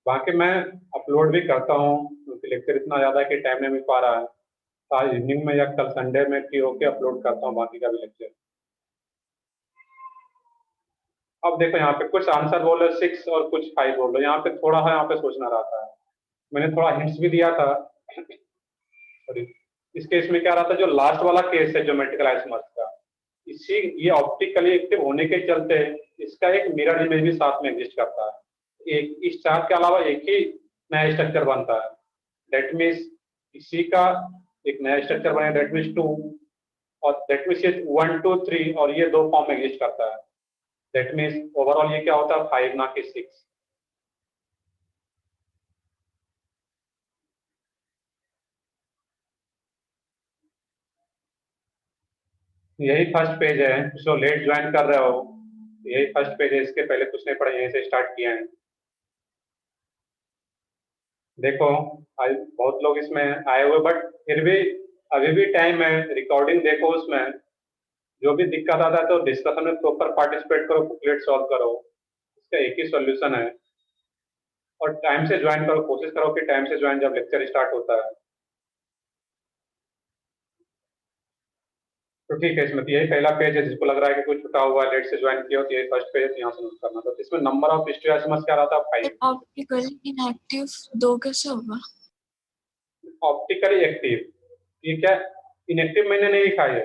बाकी मैं अपलोड भी करता हूँ क्योंकि लेक्चर इतना ज़्यादा है कि टाइम नहीं मिल पा रहा है। तो आज इवनिंग में या कल संडे में फ्री होके अपलोड करता हूँ बाकी का भी लेक्चर। अब देखो यहाँ पे कुछ आंसर बोलो 6 और कुछ 5 बोलो, यहाँ पे थोड़ा है, यहाँ पे सोचना रहता है। मैंने थोड़ा हिंट्स भी दिया था। सॉरी, इस केस में क्या रहा था, जो लास्ट वाला केस है ज्योमेट्रिकल आइसोमर्स का, इसी ये ऑप्टिकली एक्टिव होने के चलते इसका एक मिरर इमेज भी साथ में एग्जिस्ट करता है। एक इस चार्ट के अलावा एक ही नया स्ट्रक्चर बनता है। दैट मीन्स इसी का एक नया स्ट्रक्चर बने, दैट मीन्स 2, और दैट मीन्स ये 1 2 3 और ये दो फॉर्म में एग्जिस्ट करता है। दैट मीन्स ओवरऑल ये क्या होता है 5 ना कि 6। यही फर्स्ट पेज है, जो लेट ज्वाइन कर रहे हो यही फर्स्ट पेज है, इसके पहले कुछ नहीं पढ़ा, यहीं से स्टार्ट किया है। देखो आज बहुत लोग इसमें आए हुए, बट फिर भी अभी भी टाइम है, रिकॉर्डिंग देखो, उसमें जो भी दिक्कत आता है तो डिस्कशन में प्रॉपर पार्टिसिपेट करो, बुकलेट सॉल्व करो, इसका एक ही सॉल्यूशन है। और टाइम से ज्वाइन करो, कोशिश करो कि टाइम से ज्वाइन जब लेक्चर स्टार्ट होता है। तो ठीक है, इसमें तो यही पहला पेज है, जिसको लग रहा है कि कुछ छुटा हुआ है, लेट से ज्वाइन किया हो तो यही फर्स्ट पेज है, तो यहाँ से नोट करना। तो इसमें नंबर ऑफ स्टूडेंट्स क्या रहा था 5। ऑप्टिकली इनएक्टिव 2 कैसे होगा? ऑप्टिकली एक्टिव ये क्या, इनएक्टिव मैंने नहीं लिखा है,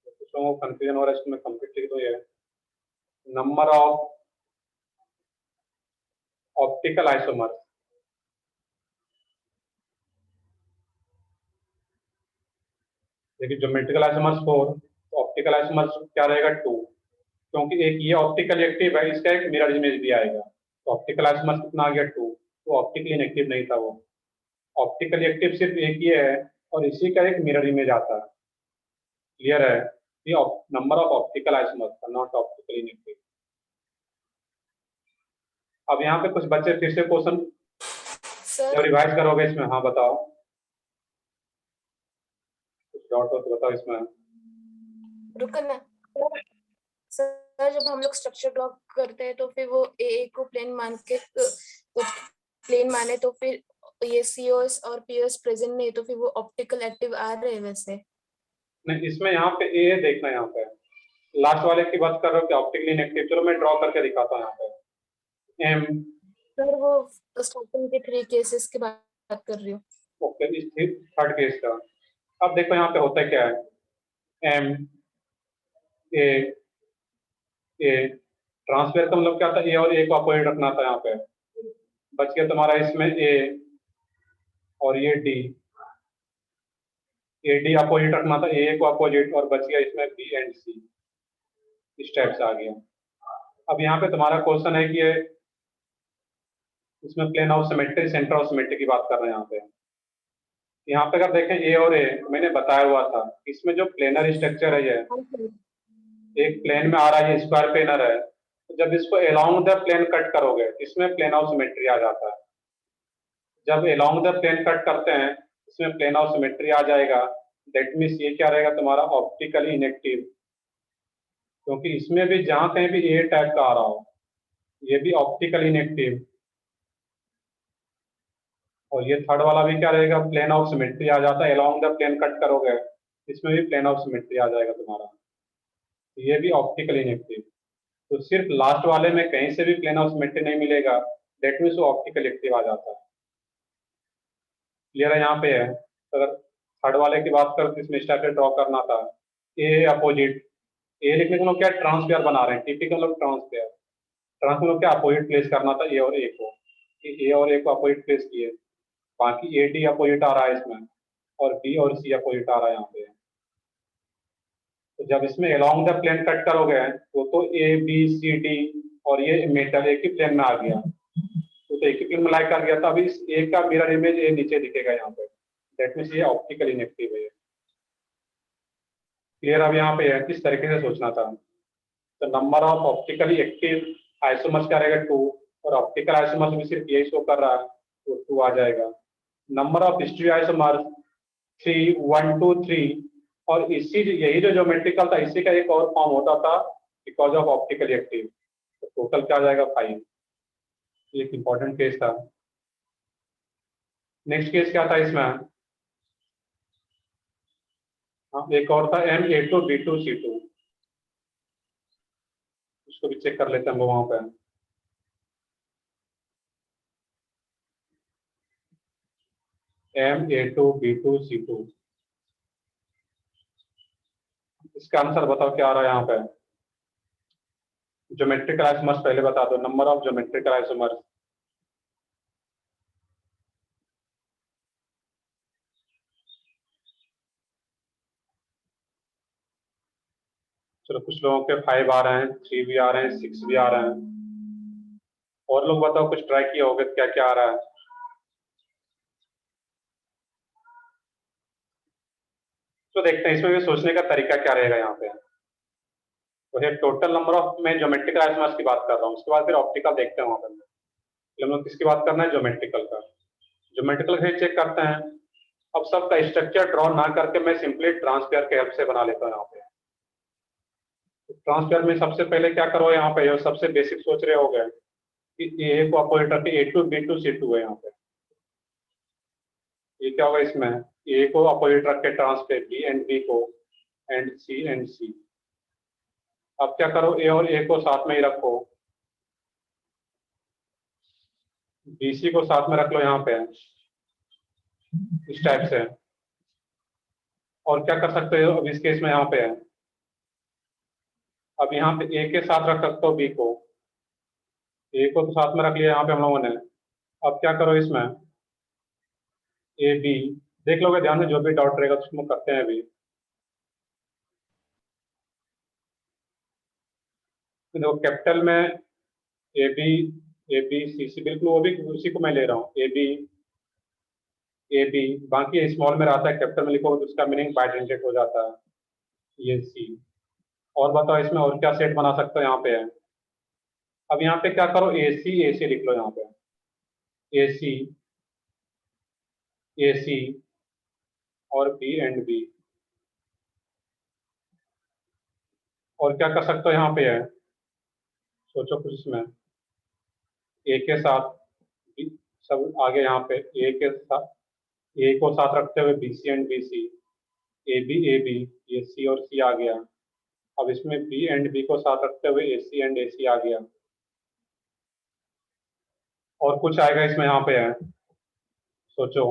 कुछ लोगों को कंफ्यूजन हो रहा है, इसमें कंप्लीट लिख दो। ये नंबर ऑफ ऑप्टिकल आइसोमर, देखिए ज्योमेट्रिकल आइसोमर्स 4, तो ऑप्टिकल आइसोमर्स क्या रहेगा 2, क्योंकि एक ये ऑप्टिकल एक्टिव है, इसका एक मिरर इमेज भी आएगा। तो ऑप्टिकल आइसोमर्स कितना आ गया 2, तो ऑप्टिकली इनएक्टिव नहीं था वो। ऑप्टिकली एक्टिव सिर्फ एक ही है और इसी का एक मिरर इमेज आता है। क्लियर है? ये number of optical isomers, not optically inactive. अब यहाँ पे कुछ बच्चे फिर से क्वेश्चन जब रिवाइज करोगे इसमें, हाँ बताओ, कुछ डाउट हो तो बताओ इसमें। रुकना सर, जब हम लोग स्ट्रक्चर ड्रॉ करते हैं तो फिर वो ए को प्लेन मान के कुछ प्लेन माने, तो फिर ये सीओएस और पीओएस प्रेजेंट नहीं, तो फिर वो ऑप्टिकल एक्टिव आ रहे हैं वैसे नहीं, इसमें यहाँ पे ए देखना, यहाँ पे लास्ट वाले की बात कर रहे हो कि ऑप्टिकली इनएक्टिव। चलो मैं ड्रॉ करके दिखाता हूँ यहाँ पे। एम, सर वो स्टार्टिंग के 3 केसेस की बात कर रही हूँ। ओके, इस थर्ड केस का। अब देखो यहाँ पे होता है क्या है, एम ए ए, ट्रांसफर का मतलब क्या था, ए और ए को अपोजिट रखना था। यहाँ पे बच गया तुम्हारा इसमें ए और ये डी, ए डी अपोजिट रखना था, ए को अपोजिट, और बच गया इसमें बी एंड सी। इस टाइप से आ गया। अब यहाँ पे तुम्हारा क्वेश्चन है कि ये इसमें plane of symmetry, centre of symmetry की बात कर रहे हैं यहाँ पे। यहाँ पे अगर देखें ए और ए, मैंने बताया हुआ था इसमें जो प्लेनर स्ट्रक्चर है, ये एक प्लेन में आ रहा है, ये स्क्वायर प्लेनर है, तो जब इसको अलोंग द प्लेन कट करोगे इसमें प्लेन ऑफ सिमेट्री आ जाता है। जब अलोंग द प्लेन कट करते हैं इसमें प्लेन ऑफ सिमेट्री आ जाएगा। दैट मीन्स ये क्या रहेगा तुम्हारा ऑप्टिकली इनएक्टिव, क्योंकि इसमें भी जहां कहीं भी ए टाइप का आ रहा हो ये भी ऑप्टिकली इनएक्टिव। और ये थर्ड वाला भी क्या रहेगा, प्लेन ऑफ सिमेट्री आ जाता है, अलोंग द प्लेन कट करोगे इसमें भी प्लेन ऑफ सिमेट्री आ जाएगा तुम्हारा, तो ये भी ऑप्टिकली इनएक्टिव। तो सिर्फ लास्ट वाले में कहीं से भी प्लेन ऑफ सिमेट्री नहीं मिलेगा, दैट मीन्स वो ऑप्टिकल एक्टिव आ जाता है। क्लियर है? यहाँ पे है। तो अगर थर्ड वाले की बात करो तो इसमें स्टार्ट ड्रॉ करना था, ए अपोजिट, ए लिखने के लोग क्या ट्रांसपेयर बना रहे हैं, टिपिकल लोग ट्रांसपेयर, ट्रांस में क्या अपोजिट प्लेस करना था ए और ए को, ए और ए को अपोजिट प्लेस किए, बाकी ए डी अपोजिट आ रहा है इसमें और बी और सी अपोजिट आ रहा है यहाँ पे। तो जब इसमें अलोंग द प्लेन कट करोगे तो ए बी सी डी और ये मेटल एक ही प्लेन में आ गया, तो एक ही प्लेन में लाइक कर गया था। अभी इस ए का मिरर इमेज ए नीचे दिखेगा यहाँ पे, दैट मीन्स ये ऑप्टिकल इनएक्टिव है। क्लियर? अब यहाँ पे है किस तरीके से सोचना था। तो number of optically active isomers क्या रहेगा 2, और ऑप्टिकल आइसोमर्स भी सिर्फ यही शो कर रहा है तो 2 आ जाएगा। नंबर ऑफ स्टीरियो आइसोमर्स 3 1 2 3, और इसी यही जो ज्योमेट्रिकल था इसी का एक और फॉर्म होता था बिकॉज ऑफ ऑप्टिकली एक्टिव, तो टोटल क्या आ जाएगा 5। ये एक इंपॉर्टेंट केस था। नेक्स्ट केस क्या था इसमें? हाँ, एक और था M A2B2C2, उसको भी चेक कर लेते हैं हम लोग वहां पे। M A2B2C2, इसका आंसर बताओ क्या आ रहा है यहाँ पे? ज्योमेट्रिकल आइसोमर्स पहले बता दो, नंबर ऑफ ज्योमेट्रिकल आइसोमर्स। चलो, कुछ लोगों के 5 आ रहे हैं, 3 भी आ रहे हैं, 6 भी आ रहे हैं। और लोग बताओ, कुछ ट्राई किया होगा, क्या क्या आ रहा है? तो देखते हैं इसमें भी सोचने का तरीका क्या रहेगा यहाँ पे। तो ये टोटल नंबर ऑफ, मैं ज्योमेट्रिकल आइसोमर्स की बात कर रहा हूँ, उसके बाद फिर ऑप्टिकल देखते हैं वहां पर। हम लोग किसकी बात करना है? ज्योमेट्रिकल का। ज्योमेट्रिकल फिर चेक करते हैं। अब सबका स्ट्रक्चर ड्रॉ ना करके मैं सिंपली ट्रांसपेयर के हेल्प से बना लेता हूँ यहाँ पे। ट्रांसपेयर में सबसे पहले क्या करो यहाँ पे, सबसे बेसिक सोच रहे हो गए कि ए को अपोजिट रखते A2B2C2 है यहाँ पे। ये क्या होगा इसमें? ए को अपोजिट रख के ट्रांसपेयर बी एंड बी को, एंड सी। अब क्या करो, ए और ए को साथ में ही रखो, BC को साथ में रख लो यहाँ पे, इस टाइप से। और क्या कर सकते हो अब इस केस में यहाँ पे है, अब यहाँ पे ए के साथ रख सकते हो बी को, ए को तो साथ में रख लिया यहाँ पे हम लोगों ने। अब क्या करो इसमें, ए बी, देख लोगे ध्यान से, जो भी डाउट रहेगा उसको करते हैं अभी। तो देखो कैपिटल में A B C बिल्कुल वो भी उसी को मैं ले रहा हूँ, ए बी, बाकी स्मॉल में रहता है, कैपिटल में लिखो तो उसका मीनिंग बाइडेंटेड हो जाता है, ये सी। और बताओ इसमें और क्या सेट बना सकते हो यहाँ पे है। अब यहाँ पे क्या करो, ए सी लिख लो यहाँ पे, ए सी और बी एंड बी। और क्या कर सकते हो यहाँ पे है, सोचो कुछ इसमें। ए के साथ B, सब आगे यहाँ पे ए के साथ, ए को साथ रखते हुए B C and B C, A B, ये सी और सी आ गया। अब इसमें बी एंड बी को साथ रखते हुए ए सी एंड ए सी आ गया। और कुछ आएगा इसमें यहाँ पे है, सोचो।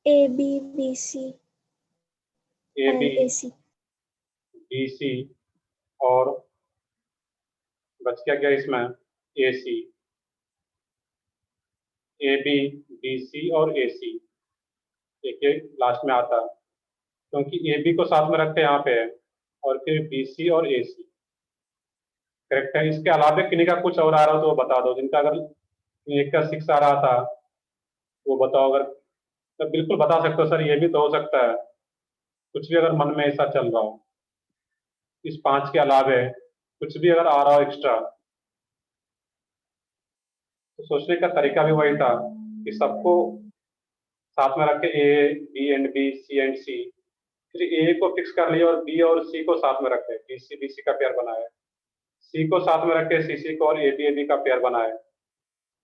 ABBC A B, and AC. B C, और बच क्या गया इसमें, ए सी, ए बी, बी सी और ए सी, एक लास्ट में आता है, क्योंकि ए बी को साथ में रखते हैं यहाँ पे है, और फिर बी सी और ए सी। करेक्ट है। इसके अलावा किन्हीं का कुछ और आ रहा हो तो वो बता दो, जिनका अगर एक का 6 आ रहा था वो बताओ। अगर तो बिल्कुल बता सकते हो, सर ये भी तो हो सकता है, कुछ भी अगर मन में ऐसा चल रहा हो, इस 5 के अलावे कुछ भी अगर आ रहा हो एक्स्ट्रा, तो सोचने का तरीका भी वही था कि सबको साथ में रख के A B and B, C and C, फिर ए को फिक्स कर लिया और बी और सी को साथ में रखे, बी सी का पेयर बनाया, सी को साथ में रखे सी को, और ए बी का पेयर बनाया,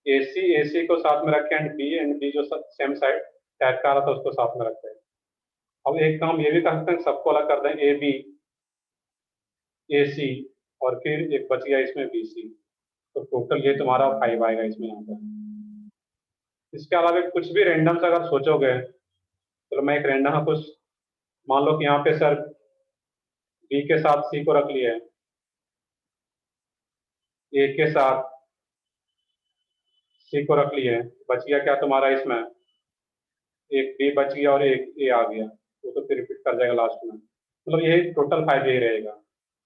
ए सी को साथ में रखे एंड बी जो सेम साइड टाइप का आ रहा था उसको साथ में रखते हैं। अब एक काम ये भी कर सकते हैं, सबको अलग कर दें, ए बी, ए सी, और फिर एक बच गया इसमें बी सी। तो टोटल ये तुम्हारा 5 आएगा इसमें यहाँ पर। इसके अलावा कुछ भी रैंडम से अगर सोचोगे, चलो मैं एक रैंडम कुछ, मान लो कि यहाँ पे सर बी के साथ सी को रख लिया है, ए के साथ सी को रख लिया है, बच गया क्या तुम्हारा इसमें, एक बी बच गया और एक ए आ गया, वो तो फिर रिपीट कर जाएगा लास्ट में। मतलब यही टोटल 5 यही रहेगा।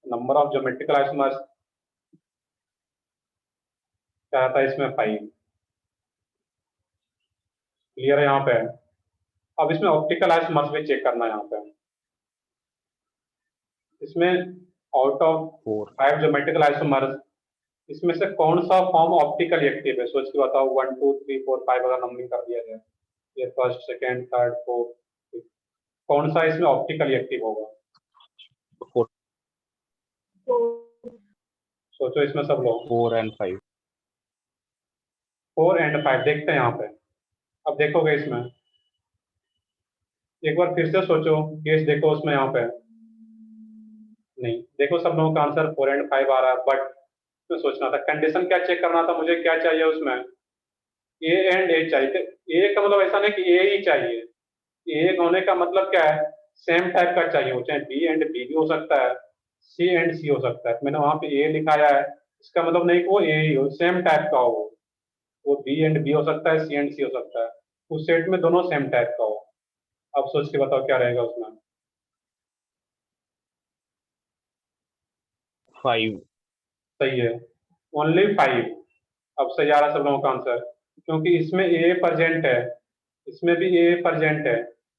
नंबर ऑफ ज्योमेट्रिकल आइसोमर्स क्या था इसमें, 5। क्लियर है यहाँ पे? अब इसमें ऑप्टिकल आइसोमर्स भी चेक करना है यहाँ पे। इसमें आउट ऑफ 5 ज्योमेट्रिकल आइसोमर्स, इसमें से कौन सा फॉर्म ऑप्टिकली एक्टिव है, सोच के बताओ। 1 2 3 4 5 अगर नंबरिंग कर दिया जाए, ये फर्स्ट सेकंड थर्ड फोर्थ, कौन सा इसमें ऑप्टिकली एक्टिव होगा? सोचो इसमें सब लोग। 4 and 5। 4 and 5 देखते हैं यहाँ पे। अब देखोगे इसमें, एक बार फिर से सोचो, केस देखो उसमें यहाँ पे, नहीं देखो सब लोगों का आंसर 4 and 5 आ रहा है, बट तो सोचना था, कंडीशन क्या चेक करना था मुझे, क्या चाहिए उसमें, ए एंड ए चाहिए। ए का मतलब ऐसा नहीं कि ए ही चाहिए, ए होने का मतलब क्या है, सेम टाइप का चाहिए, वो चाहे बी एंड बी भी हो सकता है, सी एंड सी हो सकता है। मैंने वहां पे ए लिखाया है, इसका मतलब नहीं कि वो ए ही हो, सेम टाइप का हो, वो बी एंड बी हो सकता है, सी एंड सी हो सकता है, उस सेट में दोनों सेम टाइप का हो। अब सोच के बताओ क्या रहेगा उसमें। 5। सही है, ओनली 5। अब सही आ रहा है सब लोगों का आंसर, क्योंकि इसमें ए प्रेजेंट है, इसमें भी ए प्रेजेंट है,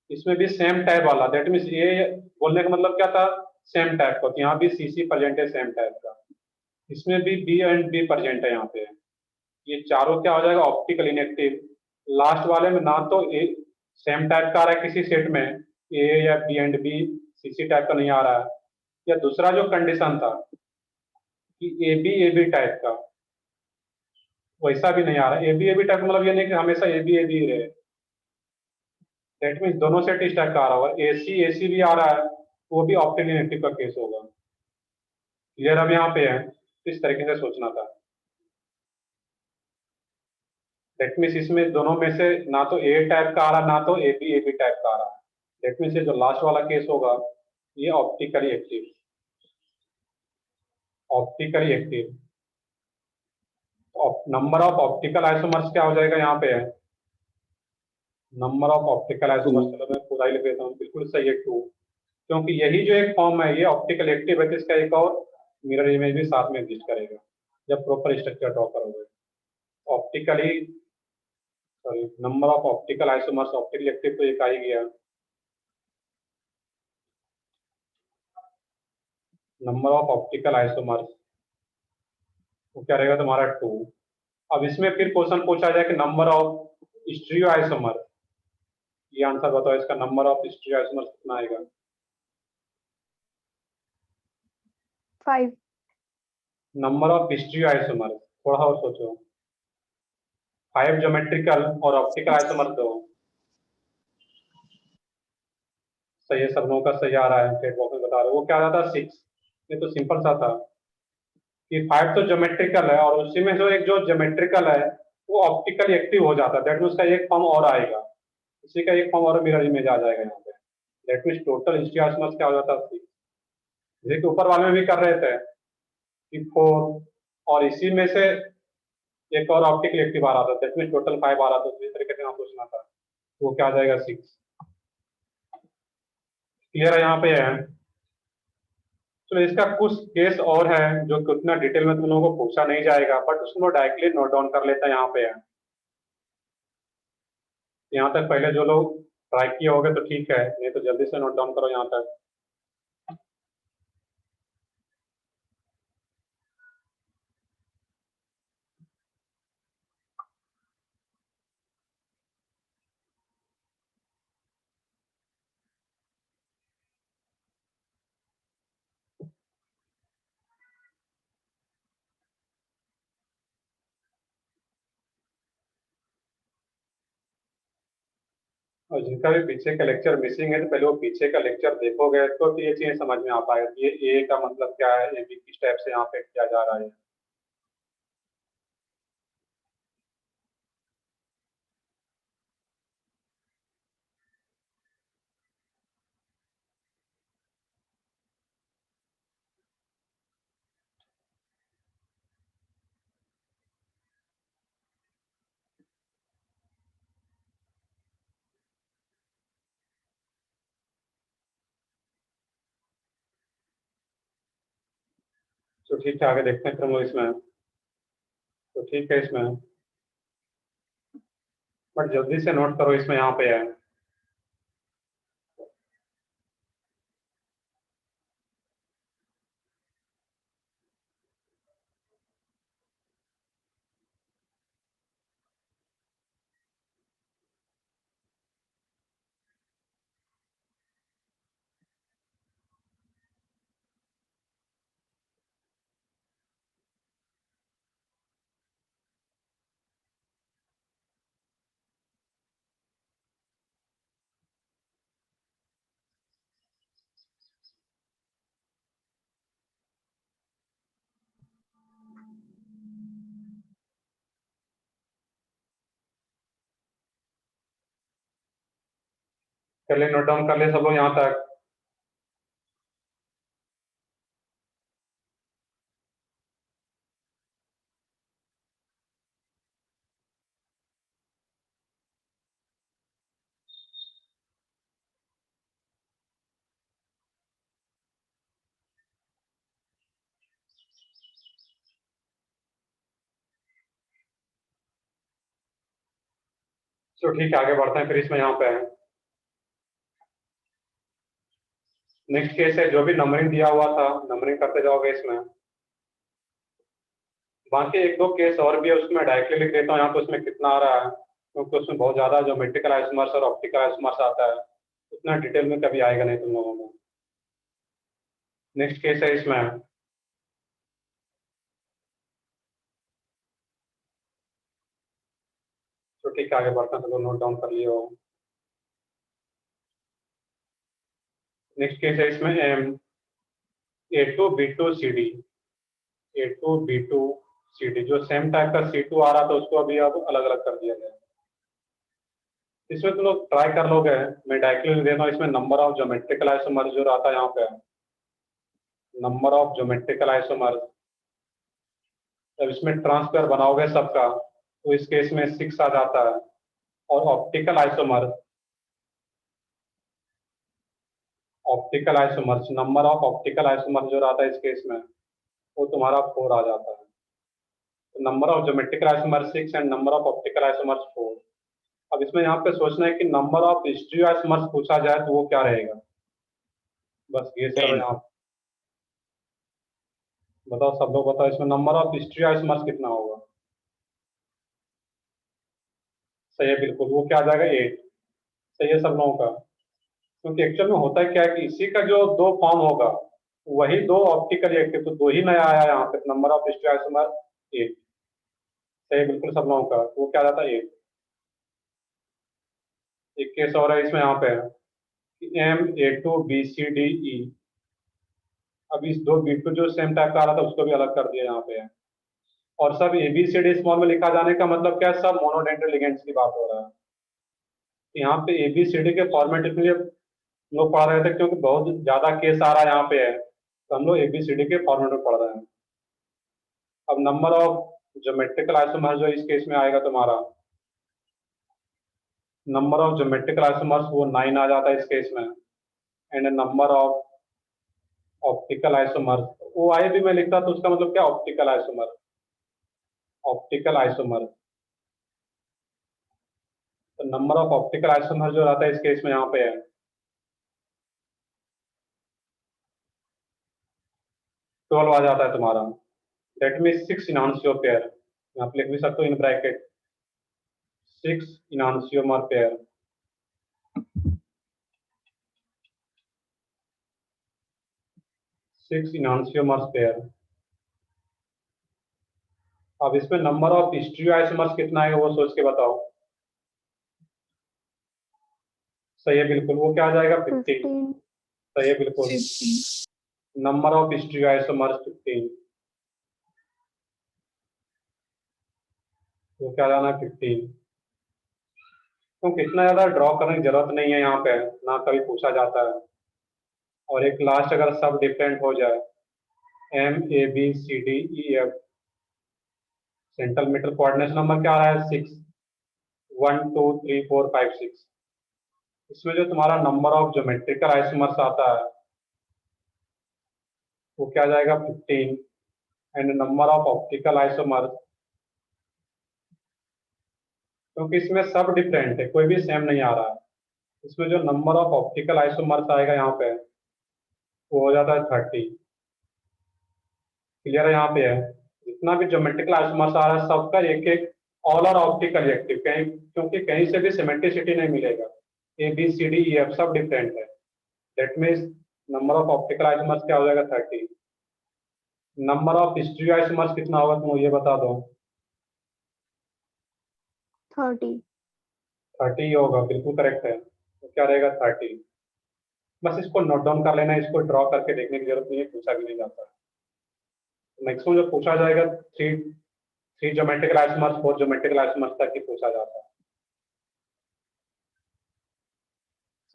इसमें भी सेम टाइप वाला, दैट मीन्स ए बोलने का मतलब क्या था, सेम टाइप का। तो यहाँ भी सी सी प्रेजेंट है सेम टाइप का, इसमें भी बी एंड बी प्रेजेंट है यहाँ पे। ये चारों क्या हो जाएगा, ऑप्टिकल इनएक्टिव। लास्ट वाले में ना तो ए सेम टाइप का आ रहा है किसी सेट में, ए या B and B C C type का नहीं आ रहा है, या दूसरा जो कंडीशन था कि ए बी टाइप का, वैसा भी नहीं आ रहा। ए बी टाइप का मतलब ये नहीं कि हमेशा ए बी रहे, दैट मीन्स दोनों सेट इस टाइप का आ रहा होगा, ए सी भी आ रहा है, वो भी ऑप्टिकल इनएक्टिव का केस होगा। क्लियर अब यहाँ पे है, इस तरीके से सोचना था। दैट मीन्स इसमें दोनों में से ना तो ए टाइप का आ रहा, ना तो ए बी टाइप का आ रहा है। दैट मीन्स जो लास्ट वाला केस होगा ये optically active, optically active. Number of optical isomers क्या हो जाएगा यहाँ पे है, नंबर ऑफ ऑप्टिकल आइसोमर्स, चलो मैं पूरा ही लिख देता हूँ, बिल्कुल सही है 2, क्योंकि यही जो एक फॉर्म है ये ऑप्टिकल एक्टिव है, तो इसका एक और मिरर इमेज भी साथ में एग्जिस्ट करेगा जब प्रॉपर स्ट्रक्चर ड्रॉ करोगे। Optically sorry, number of optical isomers optically active तो एक आ ही गया, नंबर ऑफ ऑप्टिकल आइसोमर्स वो क्या रहेगा तुम्हारा 2। अब इसमें फिर क्वेश्चन पूछा जाए कि नंबर ऑफ स्टीरियो आइसोमर, ये आंसर बताओ इसका, नंबर ऑफ स्टीरियो आइसोमर कितना आएगा। 5। नंबर ऑफ स्टीरियो आइसोमर, थोड़ा और सोचो, 5 ज्योमेट्रिकल और ऑप्टिकल आइसोमर दो। सही है, सब लोगों का सही आ रहा है, चैट बॉक्स में बता रहे हो। वो क्या रहा था 6, ये तो सिंपल सा था कि 5 तो ज्योमेट्रिकल है और उसी में जो एक जो ज्योमेट्रिकल है वो ऑप्टिकली एक्टिव हो जाता है, दैट मीन उसका एक फॉर्म और आएगा, उसी का एक फॉर्म और मिरर इमेज आ जाएगा यहाँ पे। दैट मीन टोटल हिस्ट्री क्या हो जाता है 6। जैसे कि ऊपर वाले में भी कर रहे थे कि 4, और इसी में से एक और ऑप्टिकली एक्टिव आ रहा था, दैट मीन टोटल 5 आ रहा था। तो इस तरीके से यहाँ सोचना था, वो क्या आ जाएगा 6। क्लियर है यहाँ पे है। तो इसका कुछ केस और है जो कि उतना डिटेल में तुम लोगों को पूछा नहीं जाएगा, बट उसको डायरेक्टली नोट डाउन कर लेता है, यहाँ पे है। यहाँ तक पहले जो लोग ट्राई किए होगे तो ठीक है, नहीं तो जल्दी से नोट डाउन करो यहाँ तक। और जिनका भी पीछे का लेक्चर मिसिंग है तो पहले वो पीछे का लेक्चर देखोगे तो ये चीजें समझ में आ पाएगा कि ये ए का मतलब क्या है, ए बी किस टाइप से यहाँ पे किया जा रहा है। तो ठीक है, आगे देखते हैं फिर हम लोग इसमें। तो ठीक है इसमें, बट जल्दी से नोट करो इसमें, यहाँ पे है। चलिए नोट डाउन कर ले सब लोग यहाँ तक। तो ठीक है, आगे बढ़ते हैं फिर इसमें यहाँ पे। नेक्स्ट केस है, जो भी नंबरिंग दिया हुआ था नंबरिंग करते जाओगे इसमें। बाकी एक दो केस और भी है, उसमें डायरेक्टली लिख देता हूँ यहाँ पे उसमें कितना आ रहा है, क्योंकि उसमें बहुत ज़्यादा ज्योमेट्रिकल आइसोमर्स और ऑप्टिकल आइसोमर्स आता है, उतना डिटेल में कभी आएगा नहीं तुम लोगों में। नेक्स्ट केस है इसमें, तो ठीक है आगे बढ़ते हैं, तो नोट डाउन कर लियो। नेक्स्ट केस है इसमें A2B2CD, A2B2CD, जो सेम टाइप का C2 आ रहा था उसको अभी अब अलग अलग कर दिया गया। इसमें तुम लोग ट्राई कर लोगे, मैं डायरेक्टली देता हूँ इसमें नंबर ऑफ ज्योमेट्रिकल आइसोमर जो रहता है यहाँ पे, नंबर ऑफ ज्योमेट्रिकल आइसोमर। जब इसमें ट्रांसफर बनाओगे सबका तो इस केस में 6 आ जाता है। और optical isomer, number of optical isomer जो रहता है इस केस में वो तुम्हारा 4 आ जाता है। तो number of geometrical isomer 6 and number of optical isomer 4। अब इसमें यहाँ पे सोचना है कि नंबर ऑफ स्टीरियो आइसोमर्स पूछा जाए तो वो क्या रहेगा, बस ये करो यहाँ। बताओ सब लोग बताओ, इसमें नंबर ऑफ स्टीरियो आइसोमर्स कितना होगा। सही है बिल्कुल, वो क्या आ जाएगा 8। सही है सब लोगों का, क्योंकि एक्चुअल में होता है क्या है कि इसी का जो दो फॉर्म होगा वही दो ऑप्टिकल रिएक्टिव, तो दो ही नया आया यहाँ पे, नंबर ऑफ स्टीरियो आइसोमर 8। सही है बिल्कुल सब लोगों का, तो वो क्या आ जाता है 8। एक केस और है इसमें यहाँ पे MA2BCDE। अब इस दो B2 जो सेम टाइप का आ रहा था उसको भी अलग कर दिया यहाँ पे। और सब ABCD स्मॉल में लिखा जाने का मतलब क्या है, सब मोनोडेंटल लिगेंड्स की बात हो रहा है। यहाँ पे ABCD के फॉर्मेट इसलिए लोग पढ़ रहे थे क्योंकि बहुत ज्यादा केस आ रहा है यहाँ पे है, तो हम लोग ABCD के फॉर्मेट में पढ़ रहे हैं। अब नंबर ऑफ ज्योमेट्रिकल आइसोमर जो इस केस में आएगा तुम्हारा, नंबर ऑफ ज्योमेट्रिकल आइसोमर्स वो 9 आ जाता है इस केस में। And number of optical isomer, वो आई भी मैं लिखता तो उसका मतलब क्या, ऑप्टिकल आइसोमर, ऑप्टिकल आइसोमर। तो नंबर ऑफ ऑप्टिकल आइसोमर जो रहता है इस केस में यहाँ पे है 12 आ जाता है तुम्हारा। दैट मीन 6 इनहांसियोमर पेयर, यहाँ पे लिख भी सकते हो in bracket 6 enantiomer pair. Six enantiomers pair. अब इसमें नंबर ऑफ स्टीरियो आइसोमर्स कितना है वो सोच के बताओ। सही है बिल्कुल, वो क्या आ जाएगा 15। 15. सही है बिल्कुल, 15। नंबर ऑफ स्टीरियो आइसोमर्स 15, वो क्या जाना 15। तो कितना ज्यादा ड्रॉ करने की जरूरत नहीं है यहाँ पे, ना कभी पूछा जाता है। और एक लास्ट अगर सब डिफरेंट हो जाए, MABCDEF, central metal coordination number क्या आ रहा है 6, 1 2 3 4 5 6। इसमें जो तुम्हारा नंबर ऑफ ज्योमेट्रिकल आइसोमर्स आता है वो क्या जाएगा 15। And number of optical isomers, क्योंकि इसमें सब डिफरेंट है, कोई भी सेम नहीं आ रहा है, इसमें जो नंबर ऑफ ऑप्टिकल आइसोमर्स आएगा यहाँ पे वो हो जाता है 30। क्लियर है यहाँ पे है, जितना भी ज्योमेट्रिकल आइसोमर्स आ रहा है सबका एक एक ऑल आर ऑप्टिकल रिएक्टिव, कहीं क्योंकि कहीं से भी सिमेट्रिसिटी नहीं मिलेगा। ABCDEF सब डिफरेंट है, that means number of optical isomers क्या हो जाएगा 30। नंबर ऑफ स्टीरियो आइसोमर्स कितना होगा तुम ये बता दो। 30. 30 होगा, बिल्कुल करेक्ट है, तो क्या रहेगा 30। बस इसको नोट डाउन कर लेना, इसको ड्रॉ करके देखने की जरूरत नहीं है, पूछा भी नहीं जाता है। मैक्सिमम जो पूछा जाएगा three geometrical isomers 4 geometrical isomers तक ही पूछा जाता है।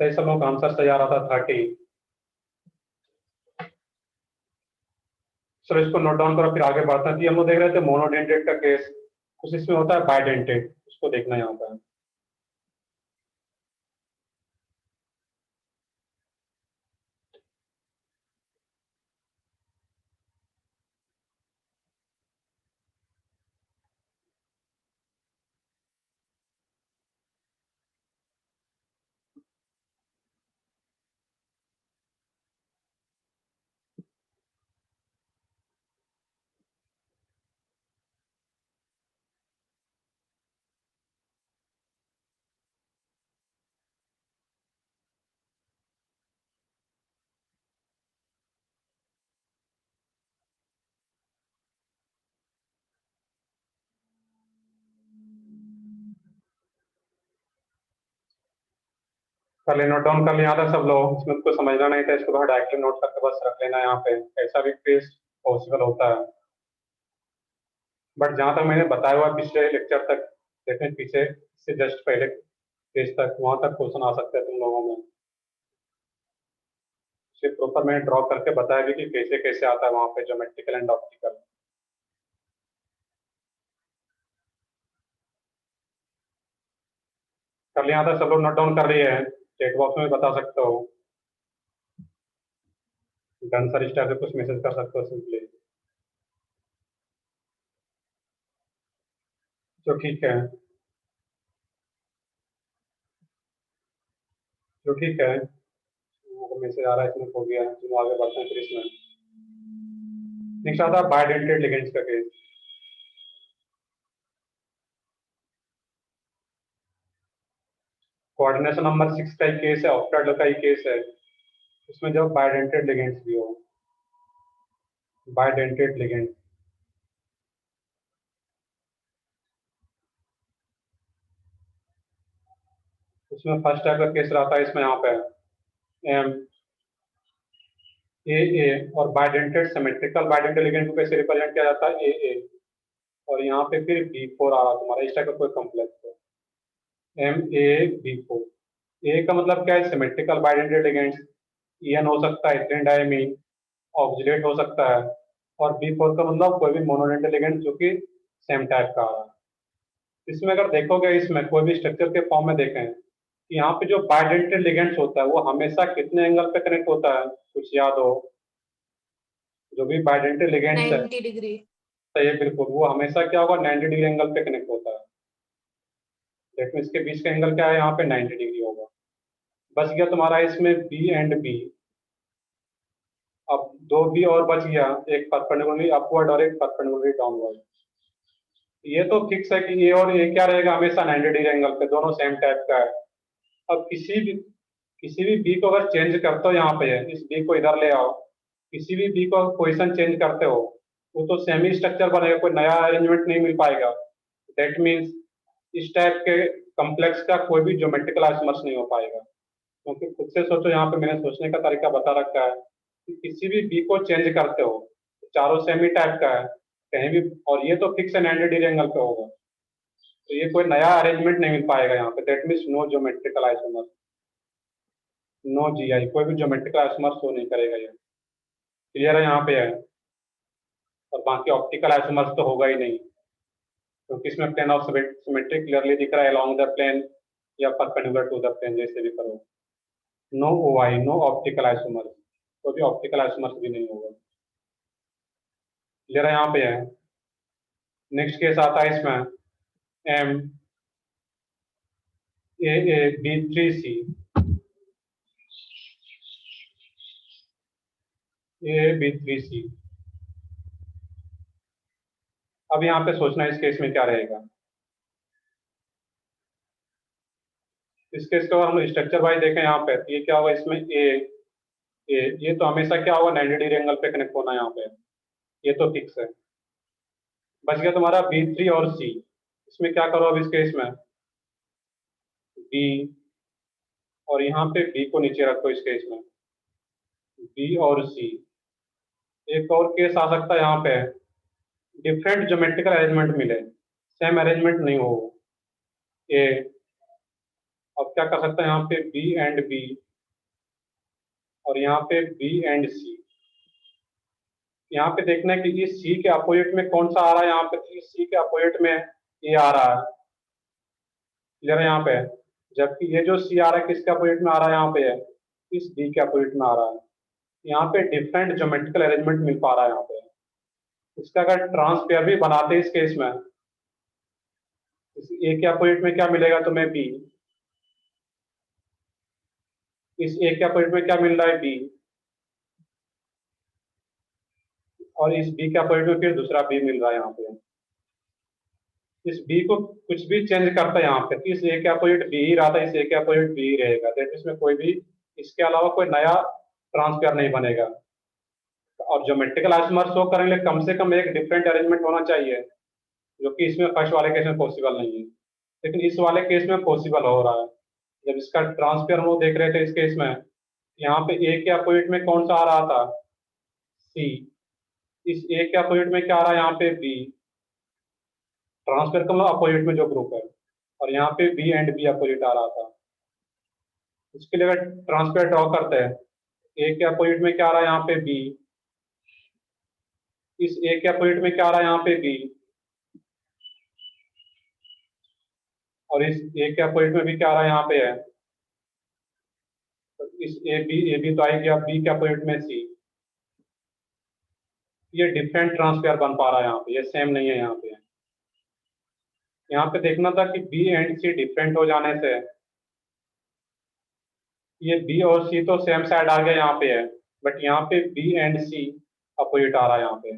सही सब लोग का आंसर सही आ रहा था 30। चलो इसको नोट डाउन करो, फिर आगे बढ़ते हैं। तो हम लोग देख रहे थे मोनोडेंटेट का केस, कुछ इसमें होता है बाइडेंटेट, उसको देखना यहाँ पर। पहले नोट डाउन कर लिया था सब लोग, इसमें कुछ समझना नहीं था, इसको डायरेक्टली नोट करके बस रख लेना यहाँ पे, ऐसा भी केस पॉसिबल होता है। बट जहां तक मैंने बताया हुआ पिछले लेक्चर तक, देखें पीछे से जस्ट पहले पेज तक, वहां तक क्वेश्चन आ सकते हैं तुम लोगों में। सिर्फ प्रॉपर मैंने ड्रॉ करके बताया भी कि कैसे कैसे आता है वहां पे ज्योमेट्रिकल एंड ऑप्टिकल। कर लिया था सब लोग, नोट डाउन कर रही है, चैट बॉक्स में बता सकते हो, डन सर इस टाइप से कुछ मैसेज कर सकते हो सिंपली। जो ठीक है, जो ठीक है, मैसेज आ रहा है, इसमें हो गया, चलो आगे बढ़ते हैं फिर इसमें। नेक्स्ट आता है बाइडेंटेड लिगेंड्स का केस। कोऑर्डिनेशन नंबर 6 का ही केस है, ऑक्टेट्राहेड्रल का ही केस है, उसमें जब बाइडेंटेड लिगेंड्स भी हो, बाइडेंटेड लिगेंड। उसमें फर्स्ट टाइप का केस रहता है इसमें, यहाँ पे एम ए और बाइडेंटेड सिमेट्रिकल बाइडेंटेड लिगेंड को कैसे रिप्रेजेंट किया जाता है, ए और यहाँ पे फिर B4 आ रहा तुम्हारा, इस टाइप का कोई कॉम्प्लेक्स है, MAB4। ए का मतलब क्या है, सिमेट्रिकल बाइडेंटेड लिगेंड्स, EN हो सकता है, इथेन डायमीन, ऑक्सीडेट हो सकता है, और B4 का मतलब कोई भी मोनोडेंटेड लिगेंड जो कि सेम टाइप का आ रहा है। इसमें अगर देखोगे, इसमें कोई भी स्ट्रक्चर के फॉर्म में देखें कि यहाँ पे जो बाइडेंटेड लिगेंड्स होता है वो हमेशा कितने एंगल पे कनेक्ट होता है, कुछ याद हो? जो भी बाइडेंटेड लिगेंड्स है, 90 डिग्री। तो ये बिल्कुल वो हमेशा क्या होगा, 90 डिग्री एंगल पे कनेक्ट होता है। लेकिन इसके बीच का एंगल क्या है, यहाँ पे 90 डिग्री होगा। बच गया तुम्हारा इसमें बी एंड बी, अब दो बी और बच गया, एक परपेंडिकुलरली अपवर्ड और एक परपेंडिकुलरली डाउनवर्ड। ये तो फिक्स है कि ए और ए क्या रहेगा, हमेशा 90 डिग्री एंगल पे, दोनों सेम टाइप का है। अब किसी भी बी को अगर चेंज करते हो, यहाँ पे इस बी को इधर ले आओ, किसी भी बी को पोजिशन चेंज करते हो, वो तो सेम ही स्ट्रक्चर बनेगा, कोई नया अरेंजमेंट नहीं मिल पाएगा। दैट मीन्स इस टाइप के कॉम्प्लेक्स का कोई भी ज्योमेट्रिकल आइसोमर्स नहीं हो पाएगा। क्योंकि खुद से सोचो, यहाँ पे मैंने सोचने का तरीका बता रखा है कि किसी भी बी को चेंज करते हो, चारों सेमी टाइप का है कहीं भी, और ये तो फिक्स है 90 डिग्री एंगल पे होगा, तो ये कोई नया अरेंजमेंट नहीं मिल पाएगा यहाँ पे। That means no geometrical isomer, no GI, कोई भी ज्योमेट्रिकल आइसोमर शो नहीं करेगा ये। क्लियर है यहाँ पे है? और बाकी ऑप्टिकल आइसोमर्स तो होगा ही नहीं, क्योंकि इसमें प्लेन ऑफ सिमेट्री क्लियरली दिख रहा है अलोंग द प्लेन या परपेंडिकुलर टू द प्लेन, जैसे भी करो। No OI, no optical isomer, कोई भी ऑप्टिकल आइसोमर्स भी नहीं होगा। क्लियर है यहाँ पे है? नेक्स्ट केस आता है इसमें MAAB3C, AB3C। अब यहाँ पे सोचना इस केस में क्या रहेगा। इस केस का हम स्ट्रक्चर वाइज देखें यहाँ पे, ये क्या होगा इसमें ये तो हमेशा क्या होगा, 90 डिग्री एंगल पे कनेक्ट होना यहाँ पे, ये तो फिक्स है। बच गया तुम्हारा B3 और C। इसमें क्या करो अब इस केस में, B और यहाँ पे B को नीचे रखो इस केस में, B और C। एक और केस आ सकता है यहाँ पे, डिफरेंट ज्योमेट्रिकल अरेंजमेंट मिले, सेम अरेंजमेंट नहीं हो, A अब क्या कर सकते हैं यहाँ पे बी एंड बी, और यहाँ पे बी एंड सी। यहाँ पे देखना है कि इस सी के अपोजिट में कौन सा आ रहा है, यहाँ पे इस सी के अपोजिट में ये आ रहा है, क्लियर है यहाँ पे। जबकि ये जो सी आ रहा है किसके अपोजिट में आ रहा है, यहाँ पे है, इस डी के अपोजिट में आ रहा है। यहाँ पे डिफरेंट ज्योमेट्रिकल अरेंजमेंट मिल पा रहा है यहाँ पे। इसका अगर ट्रांसपेयर भी बनाते हैं इस केस में, इस ए के अपोजिट में क्या मिलेगा तुम्हें, बी। इस ए के अपोजिट में क्या मिल रहा है, बी। और इस बी के अपोजिट में फिर दूसरा बी मिल रहा है यहाँ पे। इस बी को कुछ भी चेंज करता है यहाँ पे, इस ए के अपोजिट बी ही रहा था, इस ए के अपोजिट बी ही रहेगा, दैट इसमें कोई भी इसके अलावा कोई नया ट्रांसपेयर नहीं बनेगा। और ज्योमेट्रिकल आइसोमर शो करने के लिए कम से कम एक डिफरेंट अरेंजमेंट होना चाहिए, जो कि इसमें फर्स्ट वाले केस में पॉसिबल नहीं है, लेकिन इस वाले केस में पॉसिबल हो रहा है। जब इसका ट्रांसपेयर हम लोग देख रहे थे इस केस में, यहाँ पे ए के अपोजिट में कौन सा आ रहा था, सी। इस ए के अपोजिट में क्या आ रहा है, यहाँ पे बी। ट्रांसपेयर का मतलब अपोजिट में जो ग्रुप है, और यहाँ पे बी एंड बी अपोजिट आ रहा था। इसके लिए अगर ट्रांसपेयर ड्रॉ करते हैं, ए के अपोजिट में क्या आ रहा है, यहाँ पे बी। इस ए के अपोजिट में क्या आ रहा है, यहाँ पे बी। और इस ए के अपोजिट में भी क्या आ रहा है, यहाँ पे है। तो इस ए बी तो आएगी, अब बी के अपोजिट में सी। ये डिफरेंट ट्रांसपेयर बन पा रहा है यहाँ पे, ये सेम नहीं है यहाँ पे। यहाँ पे देखना था कि बी एंड सी डिफरेंट हो जाने से ये बी और सी तो सेम साइड आ गया यहाँ पे है, बट यहाँ पे बी एंड सी अपोजिट आ रहा है यहाँ पे।